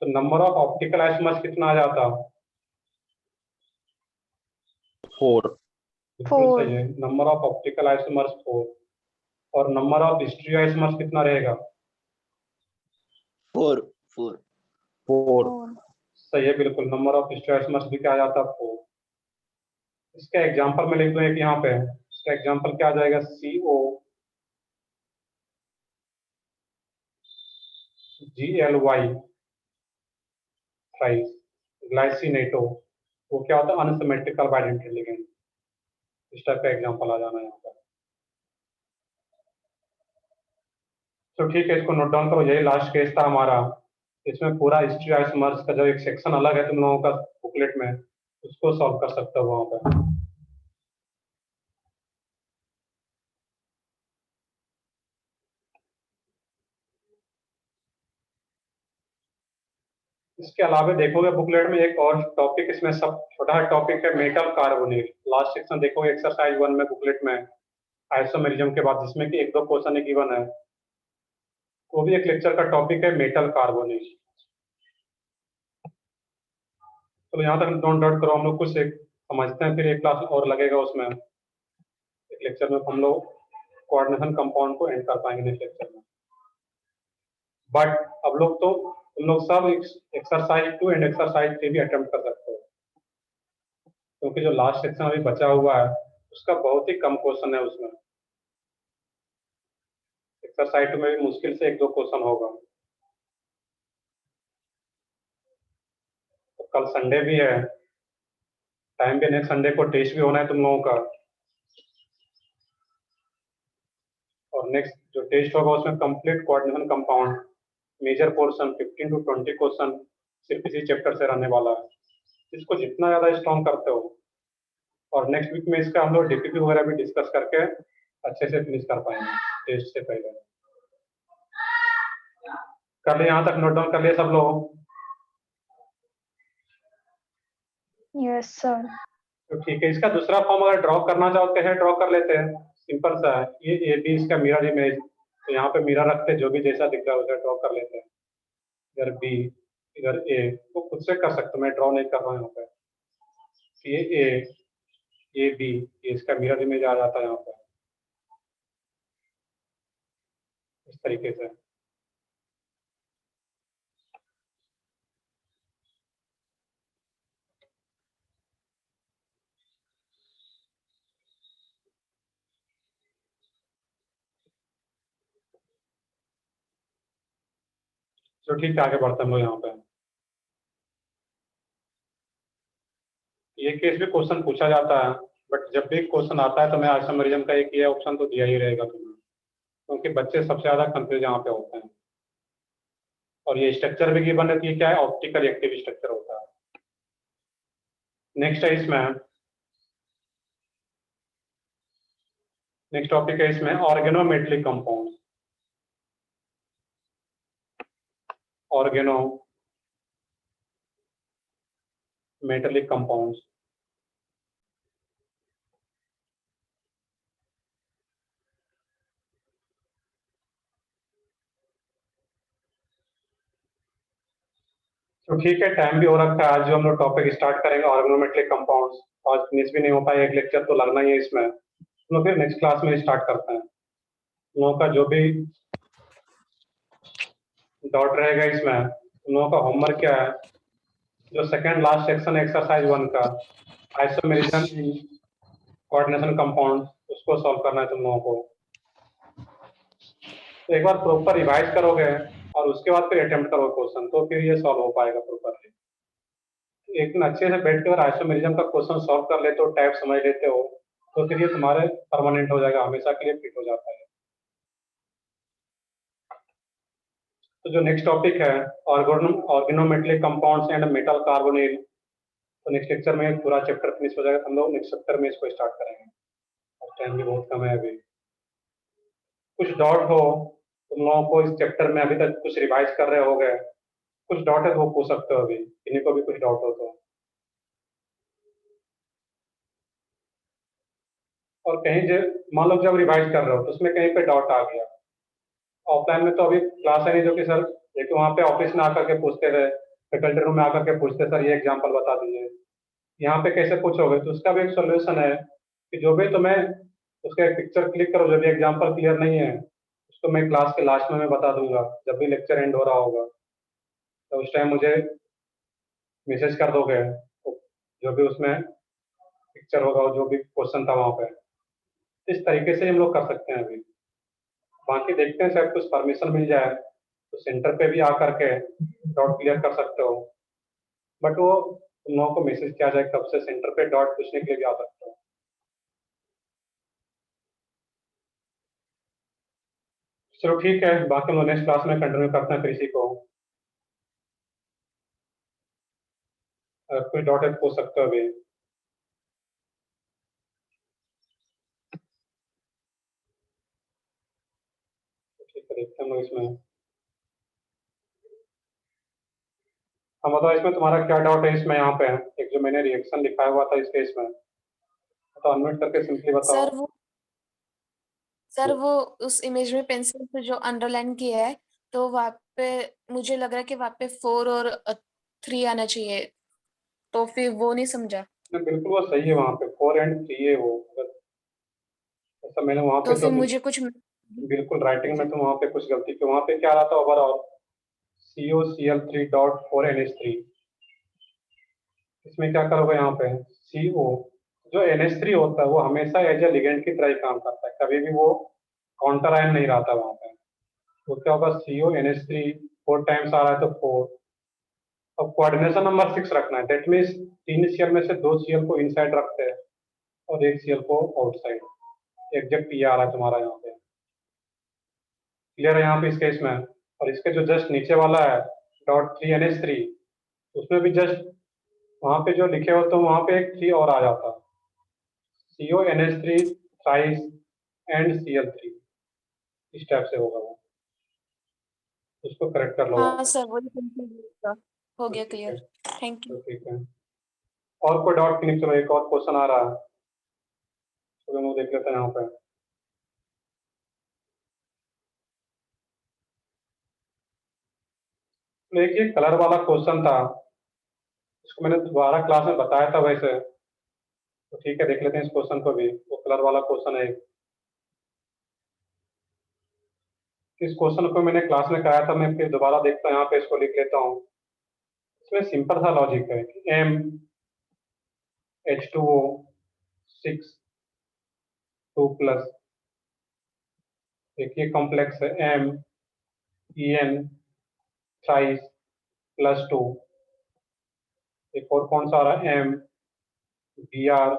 तो नंबर ऑफ ऑप्टिकल आइसोमर्स कितना आ जाता, 4। Four. सही है, नंबर ऑफ ऑप्टिकल आइसोमर्स 4, और नंबर ऑफ स्टीरियो आइसोमर्स कितना रहेगा 4 4 4। सही है बिल्कुल, नंबर ऑफ स्टीरियो आइसोमर्स भी क्या आ जाता है 4। इसका एग्जांपल मैं लिख दूं एक यहाँ पे, इसका एग्जांपल क्या आ जाएगा CO GLY थ्राइस ग्लाइसिनेटो, वो क्या होता है अनसिमेट्रिकल बाइडेंटेड लिगेंड। इस टाइप का एग्जांपल आ जाना यहाँ पर। तो ठीक है, इसको नोट डाउन करो, यही लास्ट केस था हमारा। इसमें पूरा हिस्ट्री आइसोमर्स का जो एक सेक्शन अलग है तुम लोगों का बुकलेट में, उसको सॉल्व कर सकते हो वहां पर। इसके अलावा देखोगे बुकलेट में एक और टॉपिक, इसमें सब छोटा टॉपिक है मेटल कार्बोनेट। लास्ट सेक्शन देखोगे एक्सरसाइज 1 में बुकलेट में आइसोमेरिज्म के बाद, जिसमें कि 1-2 क्वेश्चन गिवन है, वो भी एक लेक्चर का टॉपिक है मेटल कार्बोनेट। तो यहाँ तक डोंट डाउट करो, हम लोग कुछ एक समझते हैं, फिर एक क्लास और लगेगा उसमें, एक लेक्चर में हम लोग कोऑर्डिनेशन कंपाउंड को एंड कर पाएंगे नेक्स्ट लेक्चर में। बट अब लोग तो तुम लोग सब एक्सरसाइज 2 एंड एक्सरसाइज 3 भी अटेम्प्ट कर सकते हो, क्योंकि जो लास्ट सेक्शन अभी बचा हुआ है उसका बहुत ही कम क्वेश्चन है उसमें। एक्सरसाइज 2 में भी मुश्किल से 1-2 क्वेश्चन होगा। तो कल संडे भी है, टाइम भी नेक्स्ट संडे को टेस्ट भी होना है तुम लोगों का, और नेक्स्ट जो टेस्ट होगा उसमें complete coordination compound major portion 15 to 20 question सिर्फ इसी चैप्टर से रहने वाला है। इसको जितना ज्यादा स्ट्रॉन्ग करते हो, और नेक्स्ट वीक में इसका हम लोग DPP वगैरह भी डिस्कस करके अच्छे से फिनिश कर पाएंगे टेस्ट से पहले। कर लिए, यहाँ तक नोट डाउन कर लिए सब लोग? Yes, sir. तो ठीक है, इसका दूसरा फॉर्म अगर ड्रॉ करना चाहते हैं ड्रॉ कर लेते हैं, सिंपल सा है। ये AB इसका मिरर इमेज, तो यहाँ पे मिरर रखते जो भी जैसा दिख रहा है उसे ड्रॉ कर लेते हैं। इधर बी, इधर ए, वो खुद से कर सकते हो, मैं ड्रॉ नहीं कर रहा हूँ यहाँ पे। ये ए, ये बी, ये इसका मिरर इमेज आ जाता है यहाँ पे इस तरीके से। तो ठीक है, आगे बढ़ते हैं हम लोग यहाँ पे। ये केस भी क्वेश्चन पूछा जाता है, बट जब भी क्वेश्चन आता है तो मैं आइसोमेरिज्म का एक ये ऑप्शन तो दिया ही रहेगा तुम्हें, क्योंकि बच्चे सबसे ज्यादा कंफ्यूज यहाँ पे होते हैं। और ये स्ट्रक्चर भी गिवन है कि ये क्या है, ऑप्टिकल एक्टिव स्ट्रक्चर होता है। नेक्स्ट है इसमें, नेक्स्ट टॉपिक है इसमें ऑर्गेनोमेटलिक कंपाउंड। ऑर्गेनोमेटलिक कंपाउंड्स, तो ठीक है, टाइम भी हो रखा है। आज जो हम लोग टॉपिक स्टार्ट करेंगे ऑर्गेनोमेटलिक कंपाउंड्स, आज फिनिश भी नहीं हो पाएगा, एक लेक्चर तो लगना ही है इसमें। हम लोग फिर नेक्स्ट क्लास में स्टार्ट करते हैं। हम लोगों का जो भी डाउट रहेगा इसमें, हम लोगों का होमवर्क क्या है, जो सेकंड लास्ट सेक्शन एक्सरसाइज 1 का आइसोमेरिज्म इन कोऑर्डिनेशन कंपाउंड, उसको सॉल्व करना है तुम लोगों को। तो एक बार प्रॉपर रिवाइज करोगे और उसके बाद फिर अटेम्प्ट करोगे क्वेश्चन, तो फिर ये सॉल्व हो पाएगा प्रॉपरली। एक दिन अच्छे से बैठ के अगर आइसोमेरिज्म का क्वेश्चन सॉल्व कर लेते हो, टाइप समझ लेते हो, तो फिर ये तुम्हारे परमानेंट हो जाएगा, हमेशा के लिए फिट हो जाता है। तो जो नेक्स्ट टॉपिक है organometallic compounds and metal carbonyl, तो नेक्स्ट लेक्चर में पूरा चैप्टर फिनिश हो जाएगा। हम लोग नेक्स्ट चैप्टर में इसको स्टार्ट करेंगे, और टाइम भी बहुत कम है अभी। कुछ डाउट हो तुम लोगों को इस चैप्टर में, अभी तक कुछ रिवाइज कर रहे हो गए, कुछ डाउट है तो वो पूछ सकते हो अभी, किन्हीं को भी कुछ डाउट हो तो। और कहीं मान लो जब रिवाइज कर रहे हो तो उसमें कहीं पे डाउट आ गया, ऑफलाइन में तो अभी क्लास है नहीं, जो कि सर एक वहाँ पे ऑफिस में आकर के पूछते थे, फैकल्टी रूम में आकर के पूछते, सर ये एग्जाम्पल बता दीजिए। यहाँ पे कैसे पूछोगे, तो उसका भी एक सोल्यूशन है कि जो भी तुम्हें उसका एक पिक्चर क्लिक करो, जो भी एग्जाम्पल क्लियर नहीं है उसको मैं क्लास के लास्ट में मैं बता दूंगा, जब भी लेक्चर एंड हो रहा होगा तो उस टाइम मुझे मैसेज कर दोगे, तो जो भी उसमें पिक्चर होगा और जो भी क्वेश्चन था वहाँ पे, इस तरीके से हम लोग कर सकते हैं अभी। बाकी देखते हैं शायद कुछ परमिशन मिल जाए तो सेंटर पे भी आकर के डाउट क्लियर कर सकते हो, बट वो तुम लोगों को मैसेज किया जाए कब से सेंटर पे डाउट पूछने के लिए भी आ सकते हो। चलो ठीक है, बाकी हम लोग नेक्स्ट क्लास में कंटिन्यू करते हैं फिर इसी को। अगर कोई डाउट है तो पूछ सकते हो अभी। ठीक है, देखते हैं हम लोग इसमें। हम बताओ इसमें तुम्हारा क्या डाउट है इसमें, यहाँ पे एक जो मैंने रिएक्शन लिखा हुआ था इसके, इसमें तो अनम्यूट करके सिंपली बताओ। सर वो उस इमेज में पेंसिल से जो अंडरलाइन किया है, तो वहाँ पे मुझे लग रहा है कि वहाँ पे 4 और 3 आना चाहिए, तो फिर वो नहीं समझा। नहीं, बिल्कुल वो सही है, वहाँ पे 4 एंड 3 है वो, ऐसा मैंने वहाँ तो पे तो फिर मुझे कुछ बिल्कुल राइटिंग में तो वहाँ पे कुछ गलती की, वहाँ पे क्या रहा था ओवरऑल COCl3.4NH3। इसमें क्या करोगे यहाँ पे CO, जो NH3 होता है वो हमेशा एज ए लिगेंड की तरह ही काम करता है, कभी भी वो काउंटर आयन नहीं रहता वहाँ पे। तो क्या होगा CONH3 4 टाइम्स आ रहा है तो 4। अब कोऑर्डिनेशन नंबर 6 रखना है, दैट मीन्स 3 Cl में से 2 Cl को इनसाइड रखते हैं और 1 Cl को आउटसाइड। एग्जैक्ट ये आ रहा है तुम्हारा यहाँ पे, क्लियर है यहाँ पे इस केस में। और इसके जो जस्ट नीचे वाला है .3NH3, उसमें भी जस्ट वहाँ पे जो लिखे हो तो वहाँ पे एक 3 और आ जाता, CONH3 थ्राइस एंड Cl3, इस टाइप से होगा वो, उसको करेक्ट कर लो वहाँ हाँ पे। सर, वही हो तो गया ठीक है, क्लियर। थैंक तो यू। ठीक है। और कोई डाउट नहीं, चलो एक और क्वेश्चन आ रहा है, तो हम लोग देख लेते हैं यहाँ पे। तो एक ये कलर वाला क्वेश्चन था, इसको मैंने दोबारा क्लास में बताया था वैसे, तो ठीक है देख लेते हैं इस क्वेश्चन को भी। वो कलर वाला क्वेश्चन है। इस क्वेश्चन को मैंने क्लास में कराया था, मैं फिर दोबारा देखता हूँ, यहाँ पे इसको लिख लेता हूँ। इसमें सिंपल सा लॉजिक है कि MH2O 6 2 प्लस, एक ये कॉम्प्लेक्स है MEN थ्राइस प्लस 2, एक और कौन सा आ रहा है MBr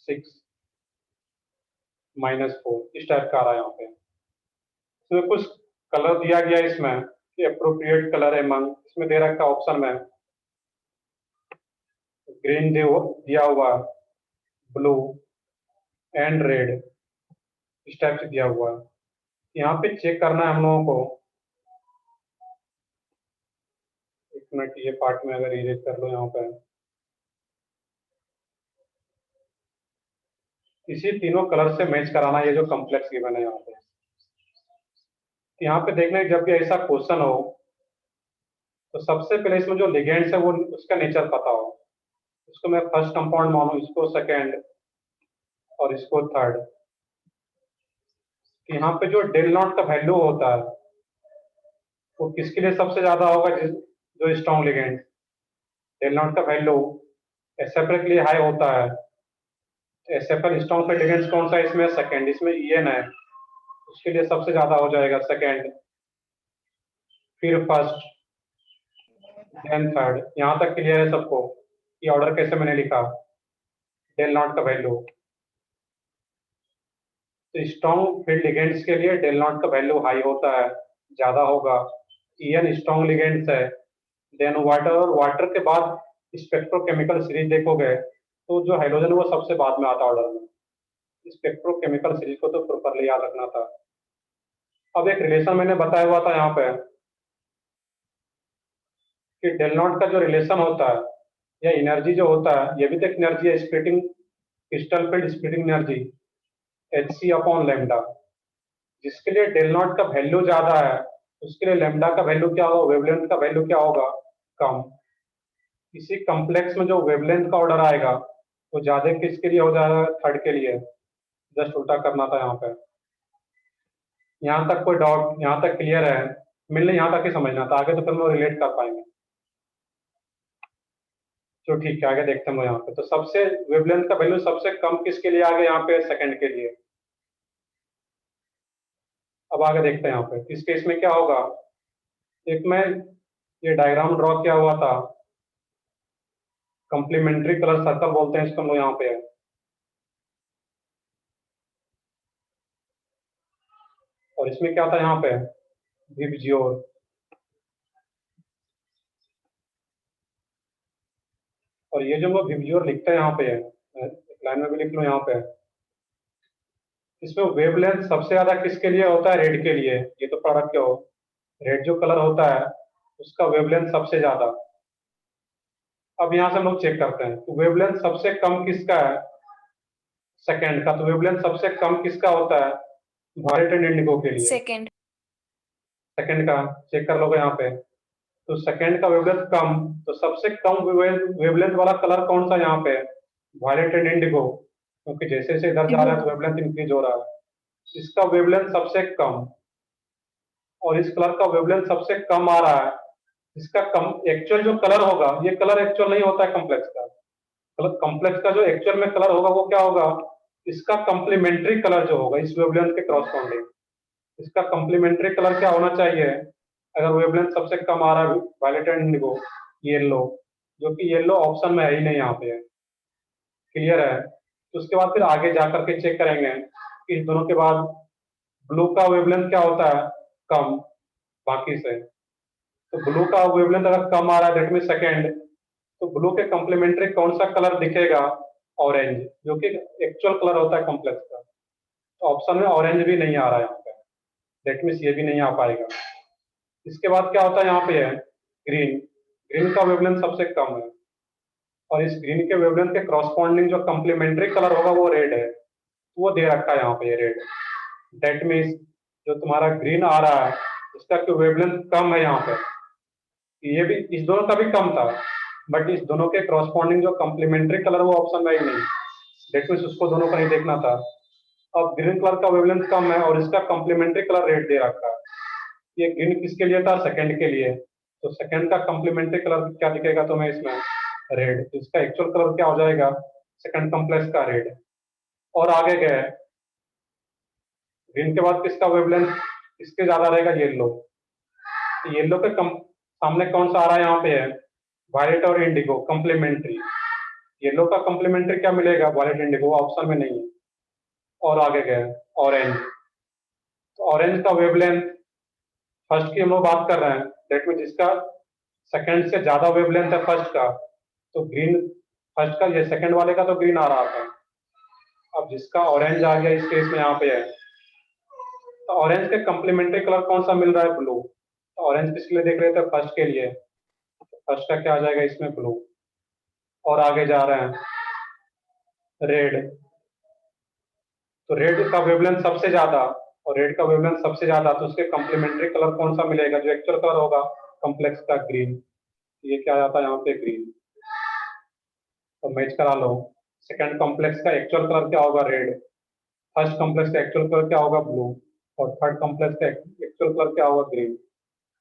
6 -4, इस टाइप का आ रहा है यहाँ पे। इसमें कुछ कलर दिया गया है इसमें कि अप्रोप्रिएट कलर है मंग, इसमें दे रखा ऑप्शन में ग्रीन दिया हुआ, ब्लू एंड रेड, इस टाइप से दिया हुआ है। यहाँ पे चेक करना है हम लोगों को। एक मिनट, ये पार्ट में अगर इरेज कर लो यहाँ पे, इसी तीनों कलर से मैच कराना, ये जो कॉम्प्लेक्स गिवन है यहाँ पे। यहाँ पे देखना है जब भी ऐसा क्वेश्चन हो तो सबसे पहले इसमें जो लिगेंड्स है वो उसका नेचर पता हो। इसको मैं फर्स्ट कंपाउंड मानूं, इसको सेकेंड और इसको थर्ड। यहाँ पे जो डेल नॉट का वैल्यू होता है वो किसके लिए सबसे ज्यादा होगा, जो स्ट्रॉन्ग लिगेंड। डेल नॉट का वैल्यू एसएफएल के लिए हाई होता है। एसएफएल स्ट्रॉन्ग पे लिगेंड्स कौन सा है इसमें, सेकेंड, इसमें EN है, उसके लिए सबसे ज्यादा हो जाएगा सेकेंड, फिर फर्स्ट, देन थर्ड। यहाँ तक क्लियर है सबको? ये ऑर्डर कैसे मैंने लिखा, डेल नॉट का वैल्यू। तो स्ट्रॉन्ग फील्ड लिगेंड्स के लिए डेल नॉट का वैल्यू हाई होता है, ज्यादा होगा। EN स्ट्रॉन्ग लिगेंड्स है। देन वाटर, और वाटर के बाद स्पेक्ट्रोकेमिकल सीरीज देखोगे तो जो हाइड्रोजन वो सबसे बाद में आता ऑर्डर में। स्पेक्ट्रोकेमिकल सीरीज को तो प्रॉपरली याद रखना था। अब एक रिलेशन मैंने बताया हुआ था यहाँ पे कि डेल नॉट का जो रिलेशन होता है या एनर्जी जो होता है, ये भी तो एक एनर्जी है, splitting crystal field splitting energy Hc/λ, जिसके लिए डेल नॉट का वैल्यू ज्यादा है उसके लिए लैम्डा का वैल्यू क्या होगा, वेवलेंथ का वैल्यू क्या होगा, कम। इसी कॉम्प्लेक्स में जो वेवलेंथ का ऑर्डर आएगा वो ज्यादा किसके लिए हो जाएगा, थर्ड के लिए। जस्ट उल्टा करना था यहाँ पे। यहाँ तक कोई डाउट, यहाँ तक क्लियर है? मिलने यहाँ तक ही समझना था, आगे तो फिर हम रिलेट कर पाएंगे। तो ठीक है, आगे देखते हैं यहाँ पे। तो सबसे वेवलेंथ का वैल्यू सबसे कम किसके लिए आ गया यहाँ पे, सेकंड के लिए। अब आगे देखते हैं यहाँ पे इस केस में क्या होगा। एक में ये डायग्राम ड्रॉ किया हुआ था, कंप्लीमेंट्री कलर सर्कल बोलते हैं इसको हम लोग यहाँ पे। और इसमें क्या था यहाँ पे, विबजियोर। और ये जो वो विबजियोर लिखते हैं यहाँ पे, एक लाइन में भी लिख लो यहाँ पे, इसमें वेवलेंथ सबसे ज्यादा किसके लिए होता है, रेड के लिए। ये तो पढ़ रखे हो, रेड जो कलर होता है उसका वेवलेंथ सबसे ज्यादा। अब यहाँ से हम लोग चेक करते हैं तो वेवलेंथ सबसे कम किसका है, सेकंड का। तो वेवलेंथ सबसे कम किसका होता है, वायलेट एंड इंडिगो के लिए। सेकंड सेकंड का चेक कर लोगे यहाँ पे। तो सेकंड का वेवलेंथ कम, तो सबसे कम वेवलेंथ वाला कलर कौन सा यहाँ पे, वायलेट एंड इंडिगो, क्योंकि जैसे जैसे इधर जा रहा है तो वेवलेंथ इंक्रीज हो रहा है। इसका वेवलेंथ सबसे कम, और इस कलर का वेवलेंथ सबसे कम आ रहा है। इसका कम एक्चुअल जो कलर होगा, ये कलर एक्चुअल नहीं होता है कॉम्प्लेक्स का। मतलब कॉम्प्लेक्स का जो एक्चुअल में कलर होगा वो क्या होगा, इसका कॉम्प्लीमेंट्री कलर जो होगा इस वेवलेंथ के क्रॉसपोंडिंग। इसका कॉम्प्लीमेंट्री कलर क्या होना चाहिए, अगर वेवलेंथ सबसे कम आ रहा है वायलेट एंड इंडिगो, येलो, जो कि येलो ऑप्शन में है ही नहीं यहाँ पे। क्लियर है? तो उसके बाद फिर आगे जा करके चेक करेंगे कि इन दोनों के बाद ब्लू का वेवलेंथ क्या होता है, कम बाकी से। तो ब्लू का वेवलेंथ अगर कम आ रहा है दैट मीन सेकेंड, तो ब्लू के कॉम्प्लीमेंट्री कौन सा कलर दिखेगा, ऑरेंज, जो कि एक्चुअल कलर होता है कॉम्प्लेक्स का। तो ऑप्शन में ऑरेंज भी नहीं आ रहा है यहाँ पे, दैट मीन्स ये भी नहीं आ पाएगा। इसके बाद क्या होता है यहाँ पे है ग्रीन। ग्रीन का वेवलेंथ सबसे कम है, और इस ग्रीन के वेवलेंथ के क्रॉसपॉन्डिंग जो कॉम्प्लीमेंट्री कलर होगा वो रेड है, तो वो दे रखा है यहाँ पे रेड। दैट मीन्स जो तुम्हारा ग्रीन आ रहा है उसका वेवलेंथ कम है यहाँ पे, ये भी इस दोनों का भी कम था, बट इस दोनों के क्रॉसपॉन्डिंग जो कम्प्लीमेंट्री कलर वो ऑप्शन में ही नहीं, डेट मीन्स उसको दोनों का नहीं देखना था। अब ग्रीन कलर का वेवलेंथ कम है और इसका कम्प्लीमेंट्री कलर रेड दे रखा है। ये ग्रीन किसके लिए था? सेकंड के लिए। तो सेकंड का कम्प्लीमेंट्री कलर क्या दिखेगा तुम्हें इसमें? रेड। तो इसका एक्चुअल कलर क्या हो जाएगा? सेकंड कॉम्प्लेक्स का रेड। और आगे गए, ग्रीन के बाद किसका वेवलेंथ इसके ज्यादा रहेगा? येलो। येलो के सामने कौन सा आ रहा है यहाँ पे है? वायलेट और इंडिगो कम्प्लीमेंट्री। येलो का कम्प्लीमेंट्री क्या मिलेगा? वायलेट इंडिगो, ऑप्शन में नहीं है। और आगे गए ऑरेंज। तो ऑरेंज का वेवलेंथ फर्स्ट की हम लोग बात कर रहे हैं, डेट मीन जिसका सेकंड से ज्यादा वेवलेंथ है फर्स्ट का, तो ग्रीन फर्स्ट का, ये सेकंड वाले का तो ग्रीन आ रहा था। अब जिसका ऑरेंज आ गया इस केस में यहाँ पे है, तो ऑरेंज के कम्प्लीमेंट्री कलर कौन सा मिल रहा है? ब्लू। तो ऑरेंज किसके लिए देख रहे थे? फर्स्ट के लिए। फर्स्ट का क्या आ जाएगा इसमें? ब्लू। और आगे जा रहे हैं रेड। तो रेड का वेवलेंथ सबसे ज्यादा, और रेड का वेवलेंथ सबसे ज्यादा, तो उसके कम्प्लीमेंट्री कलर कौन सा मिलेगा? जो एक्चुअल कलर होगा कॉम्प्लेक्स का, ग्रीन। ये क्या आता है यहाँ पे? ग्रीन। तो मैच करा लो। सेकंड कॉम्प्लेक्स का एक्चुअल कलर क्या होगा? रेड। फर्स्ट कॉम्प्लेक्स का एक्चुअल कलर क्या होगा? ब्लू। और थर्ड कॉम्प्लेक्स का एक्चुअल कलर क्या होगा? ग्रीन।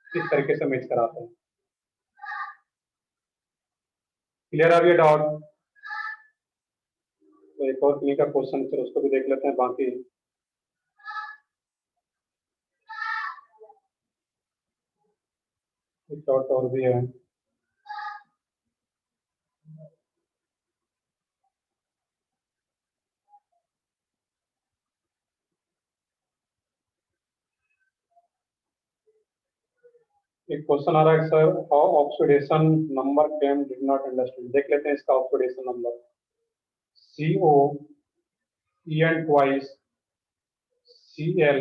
इस तरीके से मैच कराते हैं। क्लियर है ये डाउट? तो एक और का क्वेश्चन, फिर उसको भी देख लेते हैं बाकी। एक डाउट और भी है। एक क्वेश्चन आ रहा है sir, how oxidation number came, did not understand. देख लेते हैं इसका oxidation number. CO En twice Cl।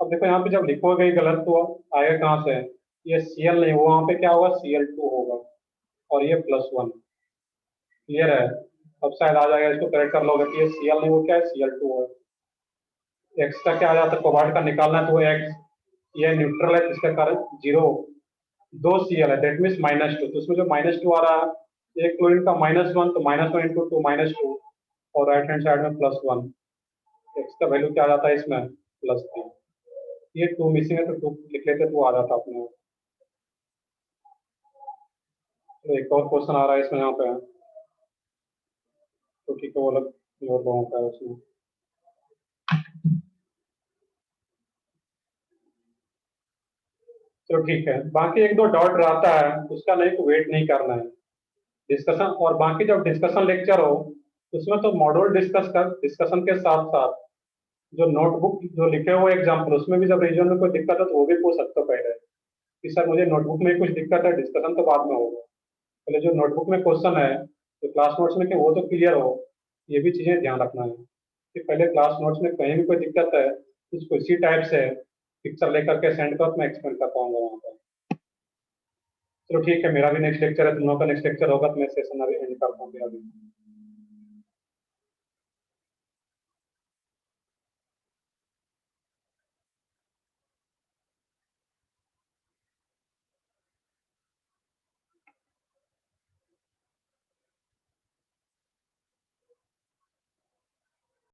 अब देखो यहाँ पे जब लिखोगे गलत तो आएगा कहाँ से? ये Cl नहीं, वहां पे क्या होगा? Cl2 होगा, और ये +1। क्लियर है? अब शायद आ जाएगा, इसको करेक्ट कर लोगे कि ये Cl नहीं, वो क्या है? Cl2 है। एक्स का क्या आ जाता है? कोबाल्ट का निकालना है तो एक्स, ये न्यूट्रल है, इसका कारण 0, 2 Cl है, दैट मीन्स -2। तो उसमें जो -2 आ रहा है, एक क्लोरीन का -1, तो -1 इंटू 2 -2, और राइट हैंड साइड में +1। एक्स का वैल्यू क्या आ जाता है इसमें? +3। ये 2 मिसिंग है तो 2 लिख लेते तो आ जाता अपने आप। तो एक और क्वेश्चन आ रहा है इसमें यहाँ पे, तो ठीक है, वो अलग और लोगों का है उसमें। चलो ठीक है, बाकी एक दो डॉट रहता है, उसका नहीं तो वेट नहीं करना है डिस्कशन। और बाकी जब डिस्कशन लेक्चर हो, उसमें तो मॉड्यूल डिस्कशन के साथ साथ जो नोटबुक जो लिखे हुए एग्जाम्पल, उसमें भी जब रिवीजन में कोई दिक्कत है तो वो भी पूछ सकते हो पहले कि सर मुझे नोटबुक में कुछ दिक्कत है, डिस्कशन तो बाद में होगा। पहले जो नोटबुक में क्वेश्चन है, तो क्लास नोट्स में कि वो तो क्लियर हो, ये भी चीजें ध्यान रखना है कि पहले क्लास नोट्स में कहीं भी कोई दिक्कत है, उसको इसी टाइप से पिक्चर लेकर के सेंड कर, मैं एक्सप्लेन कर पाऊंगा वहाँ पर। चलो ठीक है, मेरा भी नेक्स्ट लेक्चर है, तुम लोगों का नेक्स्ट लेक्चर होगा, तो मैं सेशन अभी एंड करता हूँ अभी।